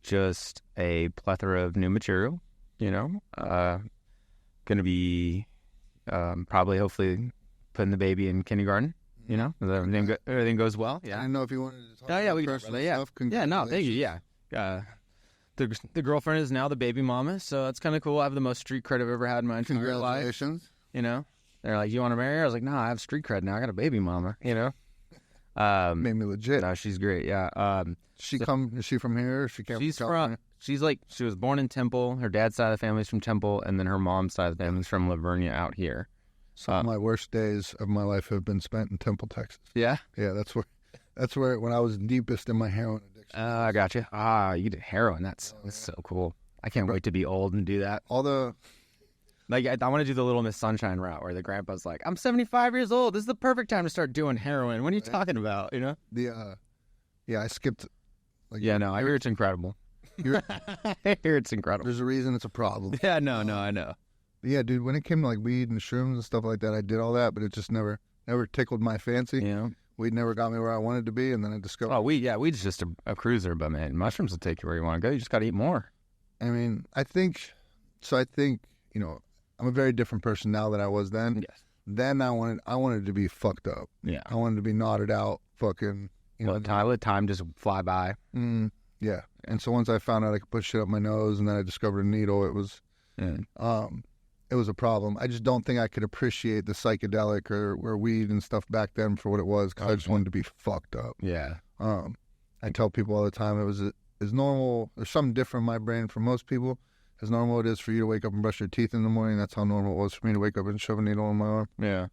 just a plethora of new material, going to be probably, hopefully, putting the baby in kindergarten, everything goes well. I Yeah. didn't know if you wanted to talk Yeah, about we can personal talk about stuff. Yeah, no, thank you. Yeah. The girlfriend is now the baby mama, so that's kind of cool. I have the most street cred I've ever had in my entire life. Congratulations. They're like, you want to marry her? I was like, no, I have street cred now. I got a baby mama, Made me legit. No, she's great. Yeah. Is she from here? She came She's from California? she was born in Temple. Her dad's side of the family's from Temple, and then her mom's side of the family's from Lavernia out here. Some of my worst days of my life have been spent in Temple, Texas. Yeah. Yeah, that's where when I was deepest in my heroin addiction. I got you. You did heroin. That's so cool. I can't wait to be old and do that. Like, I want to do the Little Miss Sunshine route where the grandpa's like, I'm 75 years old. This is the perfect time to start doing heroin. What are you talking about? I skipped. Like, Yeah, no, I hear it's incredible. I hear it's incredible. There's a reason it's a problem. Yeah, no, I know. Yeah, dude. When it came to like weed and shrooms and stuff like that, I did all that, but it just never tickled my fancy. Weed never got me where I wanted to be, and then I discovered. Oh, weed's just a cruiser, but man, mushrooms will take you where you want to go. You just got to eat more. I mean, I think, I'm a very different person now than I was then. Yes. Then I wanted to be fucked up. Yeah. I wanted to be knotted out, fucking, Let time just fly by. Yeah. And so once I found out I could put shit up my nose, and then I discovered a needle, it was a problem. I just don't think I could appreciate the psychedelic or weed and stuff back then for what it was, because I just wanted to be fucked up. Yeah. I tell people all the time it was as normal. There's something different in my brain from most people. As normal it is for you to wake up and brush your teeth in the morning, that's how normal it was for me to wake up and shove a needle in my arm. Yeah.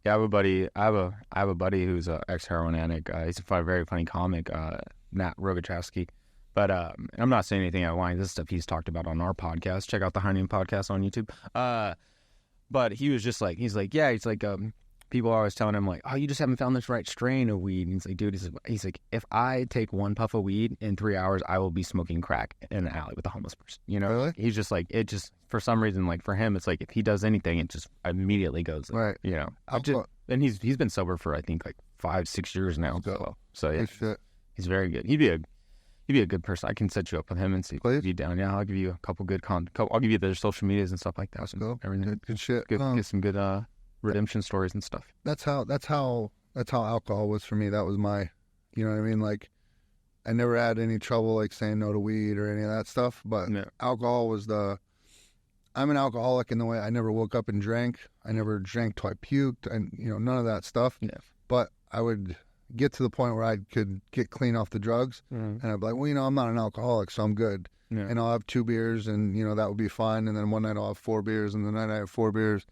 Yeah, I have a buddy. I have a buddy who's an ex-heroin addict. He's a very funny comic, Nat Rogochowski. But I'm not saying anything out of line. This is stuff he's talked about on our podcast. Check out the Heinian podcast on YouTube. But he was just like, people are always telling him like, oh, you just haven't found this right strain of weed. And he's like, dude, he's like, if I take one puff of weed in 3 hours, I will be smoking crack in an alley with a homeless person. Really? He's just like, it just, for some reason, like for him, it's like if he does anything, it just immediately goes. Right. And he's been sober for I think like 5-6 years now. So yeah, Shit. he's very good. He'd be a good person. I can set you up with him and see if you're down. Yeah, I'll give you a couple good I'll give you their social medias and stuff like that. Let's go. Everything. Good shit. Get some good redemption stories and stuff. That's how alcohol was for me. That was my, you know what I mean? Like, I never had any trouble like saying no to weed or any of that stuff. But alcohol was I'm an alcoholic in the way I never woke up and drank. I never drank till I puked, and none of that stuff. Yeah. But I would get to the point where I could get clean off the drugs, and I'd be like, well, I'm not an alcoholic, so I'm good. Yeah. And I'll have 2 beers, and that would be fine. And then one night I'll have 4 beers, and the night I have 4 beers,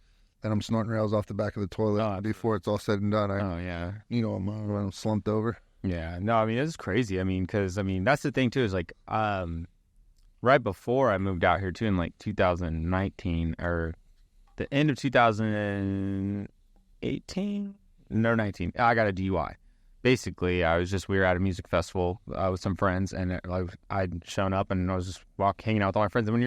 then I'm snorting rails off the back of the toilet before it's all said and done. I'm slumped over. Yeah, no, I mean, it's crazy. I mean, because, that's the thing, too, is like, right before I moved out here, too, in like 2019, or the end of 2018, no, 19, I got a DUI. Basically, we were at a music festival with some friends, and I'd shown up, and I was just hanging out with all my friends. And when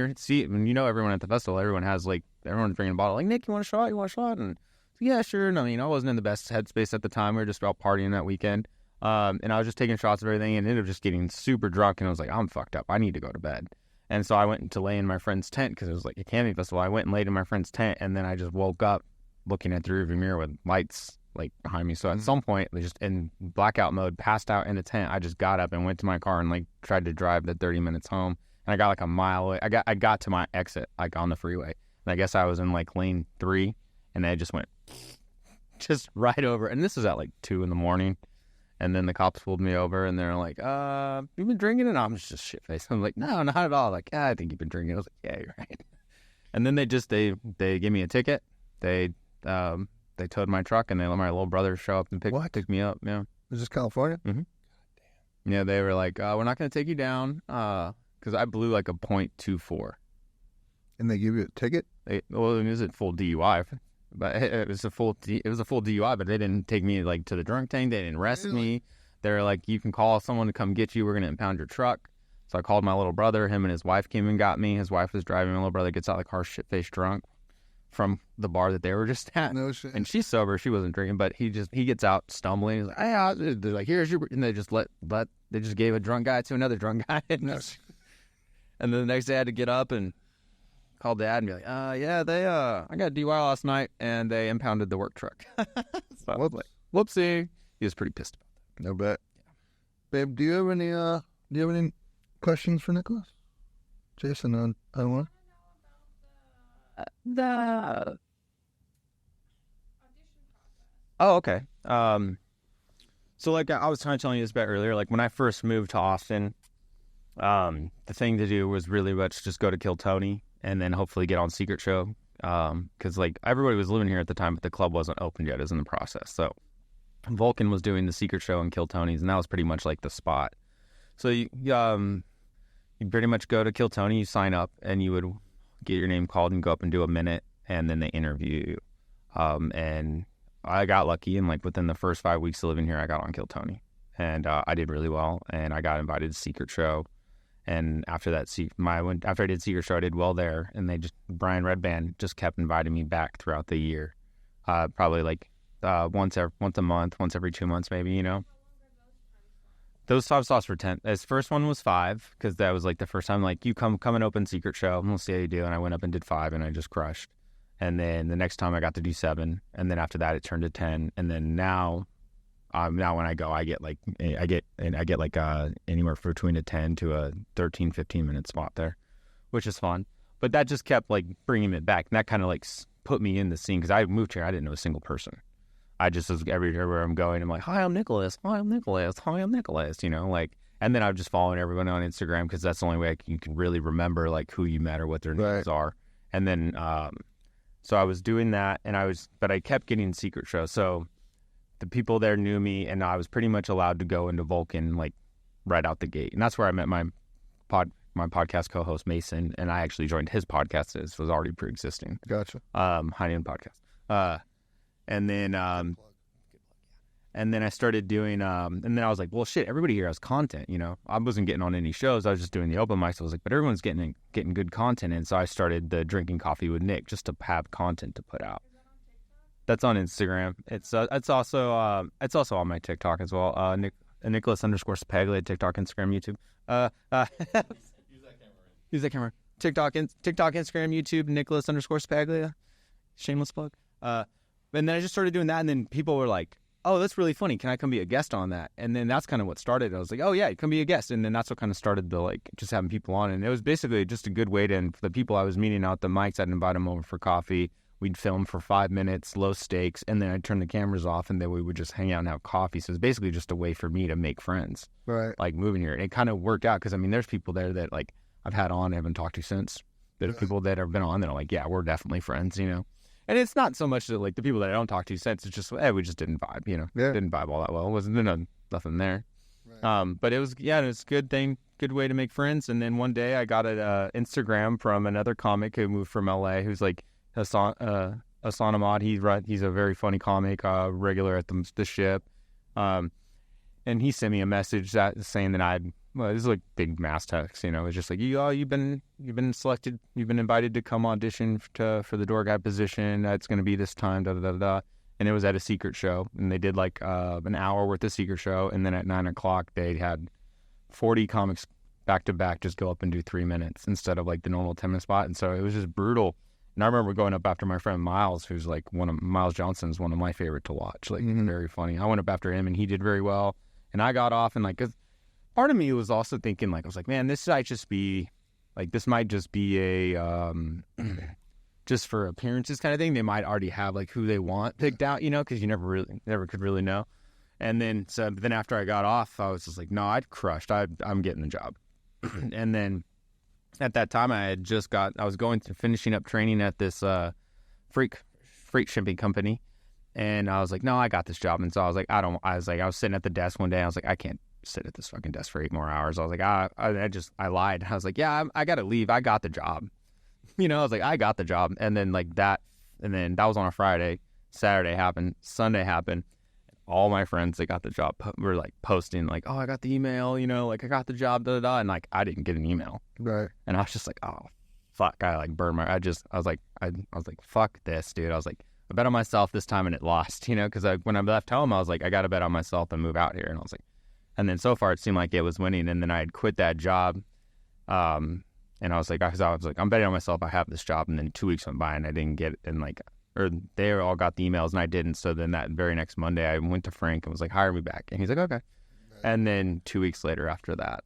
everyone at the festival, everyone's bringing a bottle. Like, Nick, you want a shot? You want a shot? And yeah, sure. And I wasn't in the best headspace at the time. We were just out partying that weekend, and I was just taking shots of everything, and ended up just getting super drunk. And I was like, I'm fucked up. I need to go to bed. And so I went to lay in my friend's tent because it was like a camping festival. I went and laid in my friend's tent, and then I just woke up looking at the rearview mirror with lights like behind me. So at some point, just in blackout mode, passed out in the tent. I just got up and went to my car and like tried to drive the 30 minutes home. And I got like a mile away. I got to my exit like on the freeway. And I guess I was in like lane 3, and I just went just right over. And this was at like 2 a.m. And then the cops pulled me over, and they're like, "You've been drinking?" And I'm just shit faced. I'm like, "No, not at all." Like, "I think you've been drinking." I was like, "Yeah, you're right." And then they gave me a ticket. They towed my truck, and they let my little brother show up and pick me up. Yeah. Is this California? Mm-hmm. Yeah, they were like, we're not going to take you down because I blew like a .24. And they give you a ticket? It was a full DUI, but it was a full DUI. But they didn't take me like to the drunk tank. They didn't arrest me. They were like, you can call someone to come get you. We're going to impound your truck. So I called my little brother. Him and his wife came and got me. His wife was driving. My little brother gets out of the car shit-faced drunk from the bar that they were just at. No shit. And she's sober. She wasn't drinking, but he gets out stumbling. He's like, hey, they're like, here's your, and they just they just gave a drunk guy to another drunk guy. And then the next day I had to get up and call Dad and be like, yeah, I got a DUI last night and they impounded the work truck. So I was like, whoopsie. He was pretty pissed about that. No bet. Yeah. Babe, do you have any questions for Nicholas? Jason, I don't want Oh, okay. So like I was kind of telling you this bit earlier, like when I first moved to Austin, the thing to do was really much just go to Kill Tony and then hopefully get on Secret Show. Because like everybody was living here at the time, but the club wasn't open yet. It was in the process. So Vulcan was doing the Secret Show and Kill Tony's, and that was pretty much like the spot. So you pretty much go to Kill Tony, you sign up, and you would get your name called and go up and do a minute, and then they interview you. And I got lucky, and like within the first 5 weeks of living here, I got on Kill Tony, and I did really well, and I got invited to Secret Show. And after that, after I did Secret Show, I did well there, and Brian Redband just kept inviting me back throughout the year, probably like once a month, once every 2 months, maybe, you know. Those 5 slots were 10. His first one was 5 because that was like the first time, like, you come and open Secret Show and we'll see how you do. And I went up and did 5 and I just crushed. And then the next time I got to do 7. And then after that, it turned to 10. And then now when I go, I get like anywhere between a 10 to a 13, 15 minute spot there, which is fun. But that just kept like bringing it back. And that kind of like put me in the scene because I moved here. I didn't know a single person. I just was everywhere I'm going. I'm like, hi, I'm Nicholas. Hi, I'm Nicholas. Hi, I'm Nicholas. You know, like, and then I'm just following everyone on Instagram because that's the only way you can really remember like who you met or what their names are. And then, so I was doing that, but I kept getting Secret Show. So the people there knew me, and I was pretty much allowed to go into Vulcan like right out the gate. And that's where I met my podcast co-host Mason, and I actually joined his podcast. It was already pre-existing. Gotcha. High Noon Podcast. And then I started doing, and then I was like, well, shit, everybody here has content, you know. I wasn't getting on any shows. I was just doing the open mics. I was like, but everyone's getting good content. And so I started the Drinking Coffee with Nick just to have content to put out. That's on Instagram. It's also on my TikTok as well. Nicholas _Ceppaglia, TikTok, Instagram, YouTube. Use that camera. TikTok, Instagram, YouTube, Nicholas _Ceppaglia. Shameless plug. And then I just started doing that, and then people were like, oh, that's really funny. Can I come be a guest on that? And then that's kind of what started. I was like, oh, yeah, come be a guest. And then that's what kind of started the, like, just having people on. And it was basically just a good way to, and for the people I was meeting out the mics, I'd invite them over for coffee. We'd film for 5 minutes, low stakes, and then I'd turn the cameras off, and then we would just hang out and have coffee. So it was basically just a way for me to make friends, like, moving here. And it kind of worked out because, I mean, there's people there that, like, I've had on and haven't talked to since. There's people that have been on that are like, yeah, we're definitely friends, you know. And it's not so much that, like, the people that I don't talk to since, it's just, we just didn't vibe, you know. Yeah. Didn't vibe all that well. It wasn't nothing there. Right. But it was a good thing, good way to make friends. And then one day I got an Instagram from another comic who moved from LA, who's like Hassan Ahmad. He's a very funny comic, regular at the Ship. And he sent me a message saying that this is like big mass text, you know. It's just like, you've been selected, you've been invited to come audition for the door guy position. It's going to be this time, da da da da. And it was at a Secret Show, and they did like an hour worth of Secret Show, and then at 9 o'clock they had 40 comics back to back just go up and do 3 minutes instead of like the normal 10-minute spot. And so it was just brutal. And I remember going up after my friend Miles, who's like Miles Johnson's one of my favorite to watch, like very funny. I went up after him, and he did very well. And I got off, and like, 'cause part of me was also thinking, like, I was like, man, this might just be a just for appearances kind of thing. They might already have like who they want picked out, you know, because you never could really know. And then then after I got off, I was just like, no, I'd crushed. I'm getting the job. And then at that time I was going to finishing up training at this freight shipping company, and I was like, no, I got this job. And so I was like, I was sitting at the desk one day, I was like, I can't sit at this fucking desk for 8 more hours. I was like, I lied. I was like, yeah, I gotta leave. I got the job. I was like, I got the job. And then that was on a Friday. Saturday happened, Sunday happened. All my friends that got the job were like posting like, oh, I got the email, like I got the job, da da da, and like I didn't get an email. Right. And I was just like, oh fuck. I like burned my I was like, fuck this, dude. I was like, I bet on myself this time and it lost, because when I left home, I was like, I got to bet on myself and move out here. And I was like, and then so far it seemed like it was winning. And then I had quit that job. And I was like, I'm betting on myself. I have this job. And then 2 weeks went by and I didn't get it. And or they all got the emails and I didn't. So then that very next Monday, I went to Frank and was like, hire me back. And he's like, okay. And then 2 weeks later after that,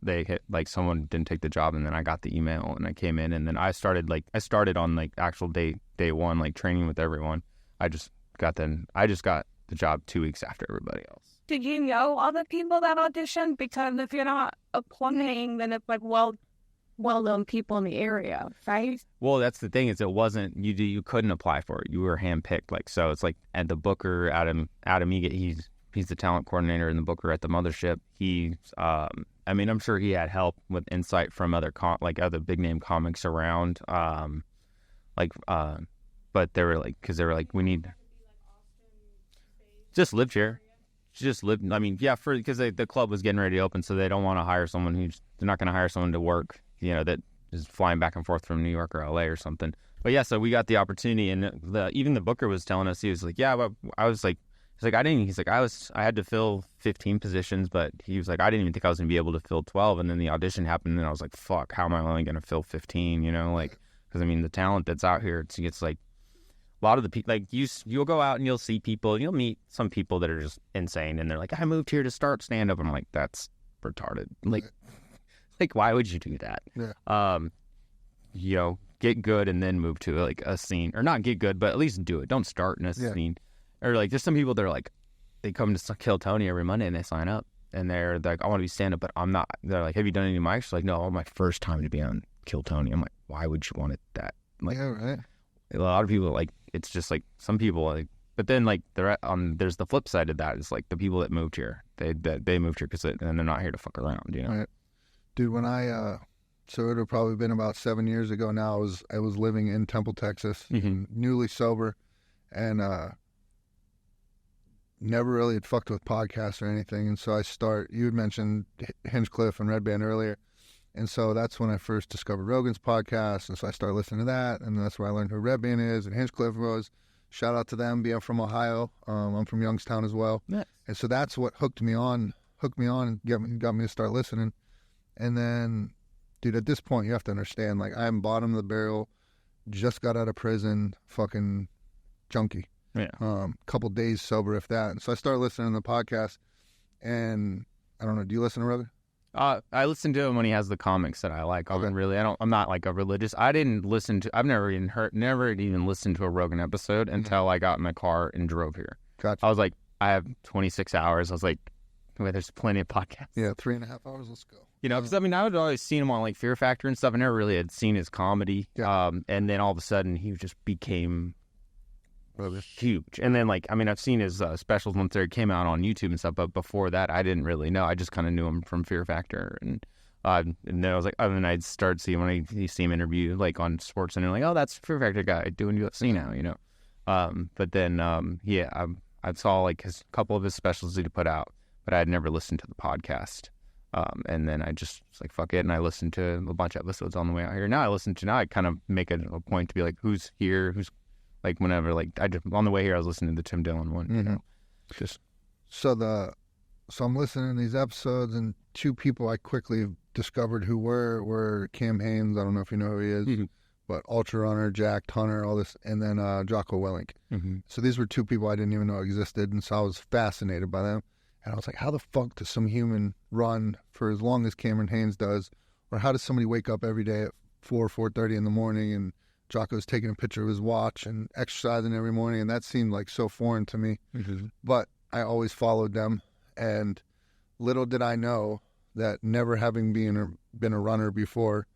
they hit someone didn't take the job. And then I got the email and I came in and then I started on actual day one, training with everyone. I just got the job 2 weeks after everybody else. Did you know other people that auditioned? Because if you're not applying, then it's well-known people in the area, right? Well, that's the thing is it wasn't you couldn't apply for it. You were handpicked. So it's at the booker, Adam Egan, he's the talent coordinator in the booker at the mothership. He's I'm sure he had help with insight from other other big name comics around. But they were because they were we need just lived here. Just lived. Because the club was getting ready to open, so they don't want to hire someone they're not going to hire someone to work, that is flying back and forth from New York or LA or something. But yeah, so we got the opportunity, and even the booker was telling us, he was like, yeah, but I was like, I had to fill 15 positions, but he was like, I didn't even think I was going to be able to fill 12. And then the audition happened, and I was like, fuck, how am I only going to fill 15? Because the talent that's out here, it's like a lot of the people, you'll go out and you'll see people, and you'll meet some people that are just insane, and they're like, I moved here to start stand up. I'm like, that's retarded. Why would you do that? Yeah. Get good and then move to a scene, or not get good, but at least do it. Don't start in a scene. Or there's some people that are they come to Kill Tony every Monday and they sign up and they're like, I want to be stand up, but I'm not. They're like, have you done any mics? Like, no, my first time to be on Kill Tony. I'm like, why would you want it that? Yeah, right. A lot of people it's just some people but then there's the flip side of that is the people that moved here. They moved here and they're not here to fuck around, Right. Dude, when so it would have probably been about 7 years ago now. I was living in Temple, Texas, newly sober, and never really had fucked with podcasts or anything. And so you had mentioned Hinchcliffe and Red Band earlier. And so that's when I first discovered Rogan's podcast. And so I started listening to that. And that's where I learned who Red Band is and Hinchcliffe was. Shout out to them, being from Ohio. I'm from Youngstown as well. Yeah. And so that's what hooked me on and got me to start listening. And then, dude, at this point, you have to understand, I'm bottom of the barrel, just got out of prison, fucking junkie. Yeah. Couple days sober, if that. And so I started listening to the podcast, and I don't know, do you listen to Rogan? I listen to him when he has the comics that I like. Okay. I'm not a religious. I've never even listened to a Rogan episode until I got in my car and drove here. Gotcha. I was like, I have 26 hours. I was like, wait, there's plenty of podcasts. Yeah, 3.5 hours, let's go. Because I would always seen him on Fear Factor and stuff. I never really had seen his comedy. Yeah. And then all of a sudden he just became huge. And then I've seen his specials once they came out on YouTube and stuff, but before that I didn't really know. I just kind of knew him from Fear Factor, and then I was like, and then I'd start seeing when I see him interview on Sports, and oh, that's Fear Factor guy doing UFC now, But then I saw his couple of his specials he put out, but I had never listened to the podcast. And then I just was like, fuck it, and I listened to a bunch of episodes on the way out here. Now I kind of make it a point to be like, who's here, who's whenever, I just, on the way here, I was listening to the Tim Dillon one. Mm-hmm. Just so I'm listening to these episodes, and two people I quickly discovered who were Cam Hanes. I don't know if you know who he is, but Ultra Runner, Jack Hunter, all this, and then Jocko Willink. Mm-hmm. So these were two people I didn't even know existed, and so I was fascinated by them. And I was like, how the fuck does some human run for as long as Cameron Hanes does? Or how does somebody wake up every day at 4:30 in the morning, and Jocko's taking a picture of his watch and exercising every morning? And that seemed so foreign to me. Mm-hmm. But I always followed them. And little did I know that, never having been a runner before,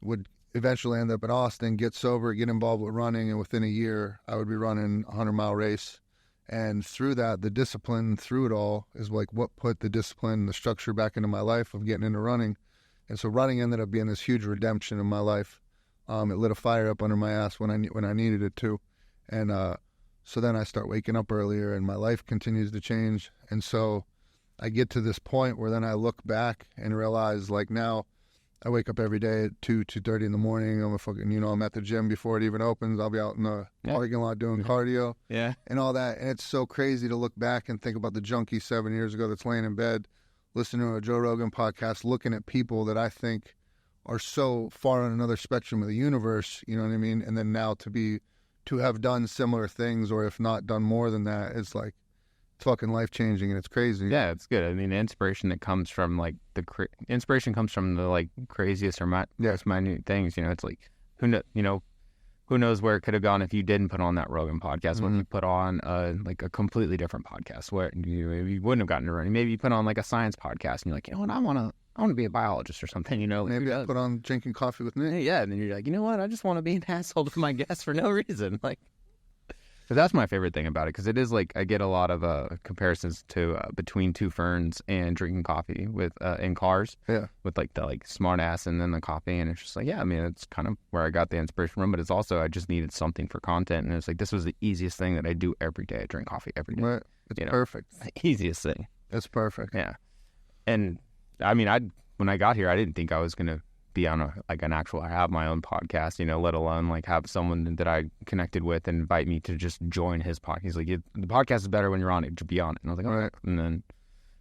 would eventually end up in Austin, get sober, get involved with running, and within a year, I would be running a 100-mile race. And through that, the discipline through it all is like what put the discipline, the structure back into my life of getting into running. And so running ended up being this huge redemption in my life. It lit a fire up under my ass when I needed it to. And so then I start waking up earlier, and my life continues to change. And so I get to this point where then I look back and realize, like, now I wake up every day at 2:30 in the morning. I'm at the gym before it even opens. I'll be out in the parking lot doing cardio and all that. And it's so crazy to look back and think about the junkie 7 years ago that's laying in bed, listening to a Joe Rogan podcast, looking at people that I think are so far on another spectrum of the universe, you know what I mean? And then now to have done similar things, or if not done more than that, it's like, it's fucking life-changing, and it's crazy. Yeah, it's good. I mean, the inspiration that comes from, like, inspiration comes from the, like, craziest or most minute things, you know? It's like, who knows where it could have gone if you didn't put on that Rogan podcast, when you put on, like, a completely different podcast where you wouldn't have gotten to running. Maybe you put on, like, a science podcast, and you're like, you know what, I want to be a biologist or something, you know? Maybe I put on Drinking Coffee with Nick. Yeah, and then you're like, you know what, I just want to be an asshole to my guests for no reason, like... But that's my favorite thing about it, because it is like I get a lot of comparisons to between Two Ferns and Drinking Coffee with in cars. Yeah. With like the smart ass and then the coffee, and it's just like, yeah, I mean, it's kind of where I got the inspiration from. But it's also I just needed something for content, and it's like this was the easiest thing that I do every day. I drink coffee every day. Right. It's perfect. It's the easiest thing. It's perfect. Yeah. And I mean, when I got here, I didn't think I was gonna be on I have my own podcast, you know, let alone like have someone that I connected with and invite me to just join his podcast. He's like, the podcast is better when you're on it, to be on it. And I was like, all right. And then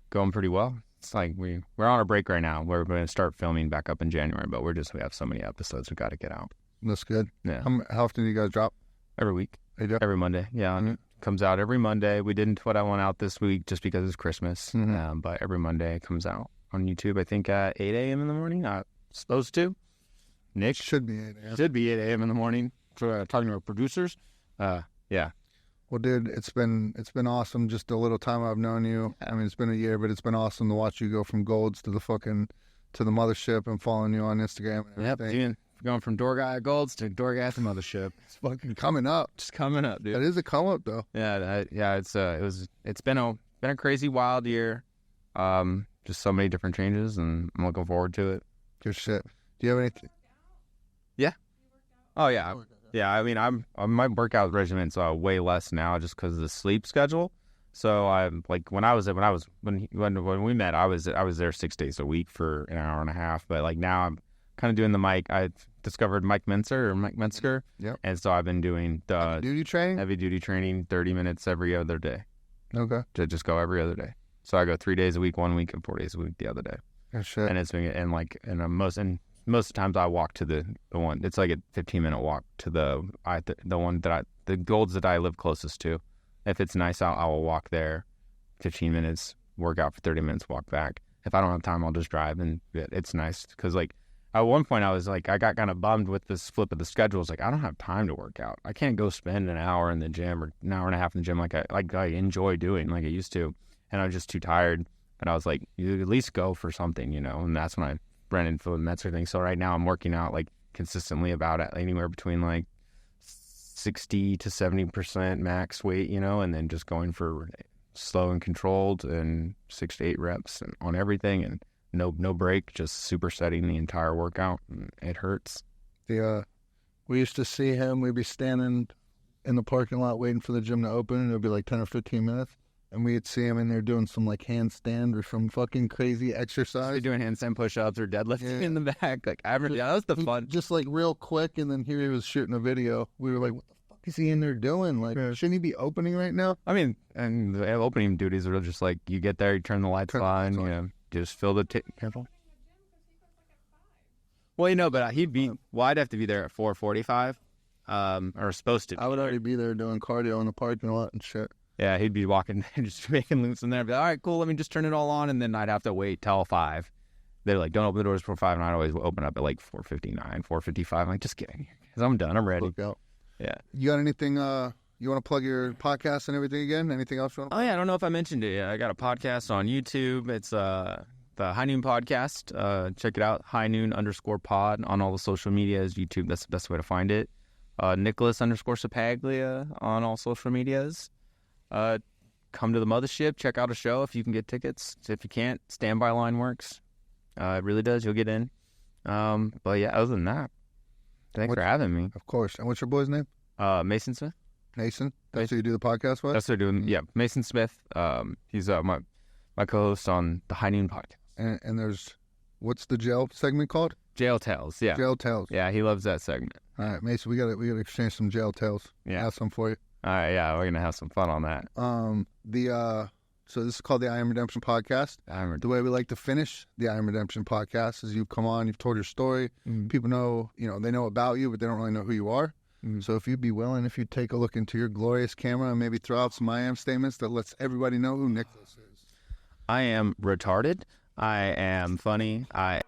going pretty well. It's like we're on a break right now. We're going to start filming back up in January, but we have so many episodes we got to get out. That's good. Yeah. How often do you guys drop? Every week. Every Monday. Yeah. Mm-hmm. It comes out every Monday. We didn't put out one out this week just because it's Christmas. Mm-hmm. But every Monday it comes out on YouTube, I think at 8 a.m. in the morning. Supposed to. Nick? Should be 8 a.m. Should be 8 a.m. in the morning for talking to our producers. Yeah. Well, dude, it's been awesome. Just a little time I've known you. I mean, it's been a year, but it's been awesome to watch you go from Golds to the mothership and following you on Instagram and everything. Yep, going from door guy at Golds to door guy at the mothership. It's fucking coming up. Just coming up, dude. That is a come up, though. Yeah, it's been a crazy, wild year. Just so many different changes, and I'm looking forward to it. Good shit. Do you have anything? Yeah. Oh yeah. Yeah. I mean, my workout regimen's way less now just because of the sleep schedule. So I'm like when we met, I was there 6 days a week for an hour and a half. But like now I'm kind of doing the mic. I discovered Mike Metzger. Yep. And so I've been doing the heavy duty training, 30 minutes every other day. Okay. To just go every other day. So I go 3 days a week, 1 week, and 4 days a week the other day. Good shit. And it's been most of the times I walk to the one. It's like a 15-minute walk to the one that the Golds that I live closest to. If it's nice out, I will walk there, 15 minutes, work out for 30 minutes, walk back. If I don't have time, I'll just drive, and it's nice because like at one point I was like I got kind of bummed with this flip of the schedule. It's like I don't have time to work out. I can't go spend an hour in the gym or an hour and a half in the gym like I enjoy doing like I used to, and I was just too tired. And I was like, you at least go for something, you know. And that's when I ran into the Metzger thing. So right now I'm working out like consistently about anywhere between like 60 to 70% max weight, you know, and then just going for slow and controlled and 6 to 8 reps on everything and no break, just supersetting the entire workout. And it hurts. We used to see him. We'd be standing in the parking lot waiting for the gym to open, and it would be like 10 or 15 minutes. And we'd see him in there doing some like handstand or some fucking crazy exercise. They're doing handstand push-ups or deadlifting in the back. Like that was the fun. Just like real quick, and then here he was shooting a video. We were like, what the fuck is he in there doing? Like, shouldn't he be opening right now? I mean, and the opening duties are just like you get there, you turn the lights on, you know, just fill the careful. Well, you know, but I'd have to be there at 4:45, or supposed to. I would already be there doing cardio in the parking lot and shit. Yeah, he'd be walking, just making loops in there. I'd be like, all right, cool, let me just turn it all on, and then I'd have to wait till 5. They're like, don't open the doors before 5, and I'd always open up at like 4:59, 4:55. I'm like, just kidding, because I'm done, I'm ready. Look out. Yeah. You got anything, you want to plug your podcast and everything again? Anything else you want to plug? Oh, yeah, I don't know if I mentioned it yet. I got a podcast on YouTube. It's the High Noon podcast. Check it out, high_noon_pod on all the social medias, YouTube. That's the best way to find it. Nicholas_Ceppaglia on all social medias. Come to the mothership. Check out a show if you can get tickets. If you can't, standby line works. It really does. You'll get in. But yeah, other than that, thanks for having me. Of course. And what's your boy's name? Mason Smith. Mason. That's who you do the podcast with? That's what they're doing. Yeah, Mason Smith. He's my co-host on the High Noon podcast. And there's, what's the jail segment called? Jail Tales. Yeah. Jail Tales. Yeah, he loves that segment. All right, Mason, we gotta exchange some jail tales. Yeah. I have some for you. All right, yeah, we're gonna have some fun on that. So this is called the I Am Redemption podcast. The way we like to finish the I Am Redemption podcast is you come on, you've told your story. Mm-hmm. People know, they know about you, but they don't really know who you are. Mm-hmm. So if you'd be willing, if you take a look into your glorious camera and maybe throw out some I am statements that lets everybody know who Nicholas is. I am retarded. I am funny. I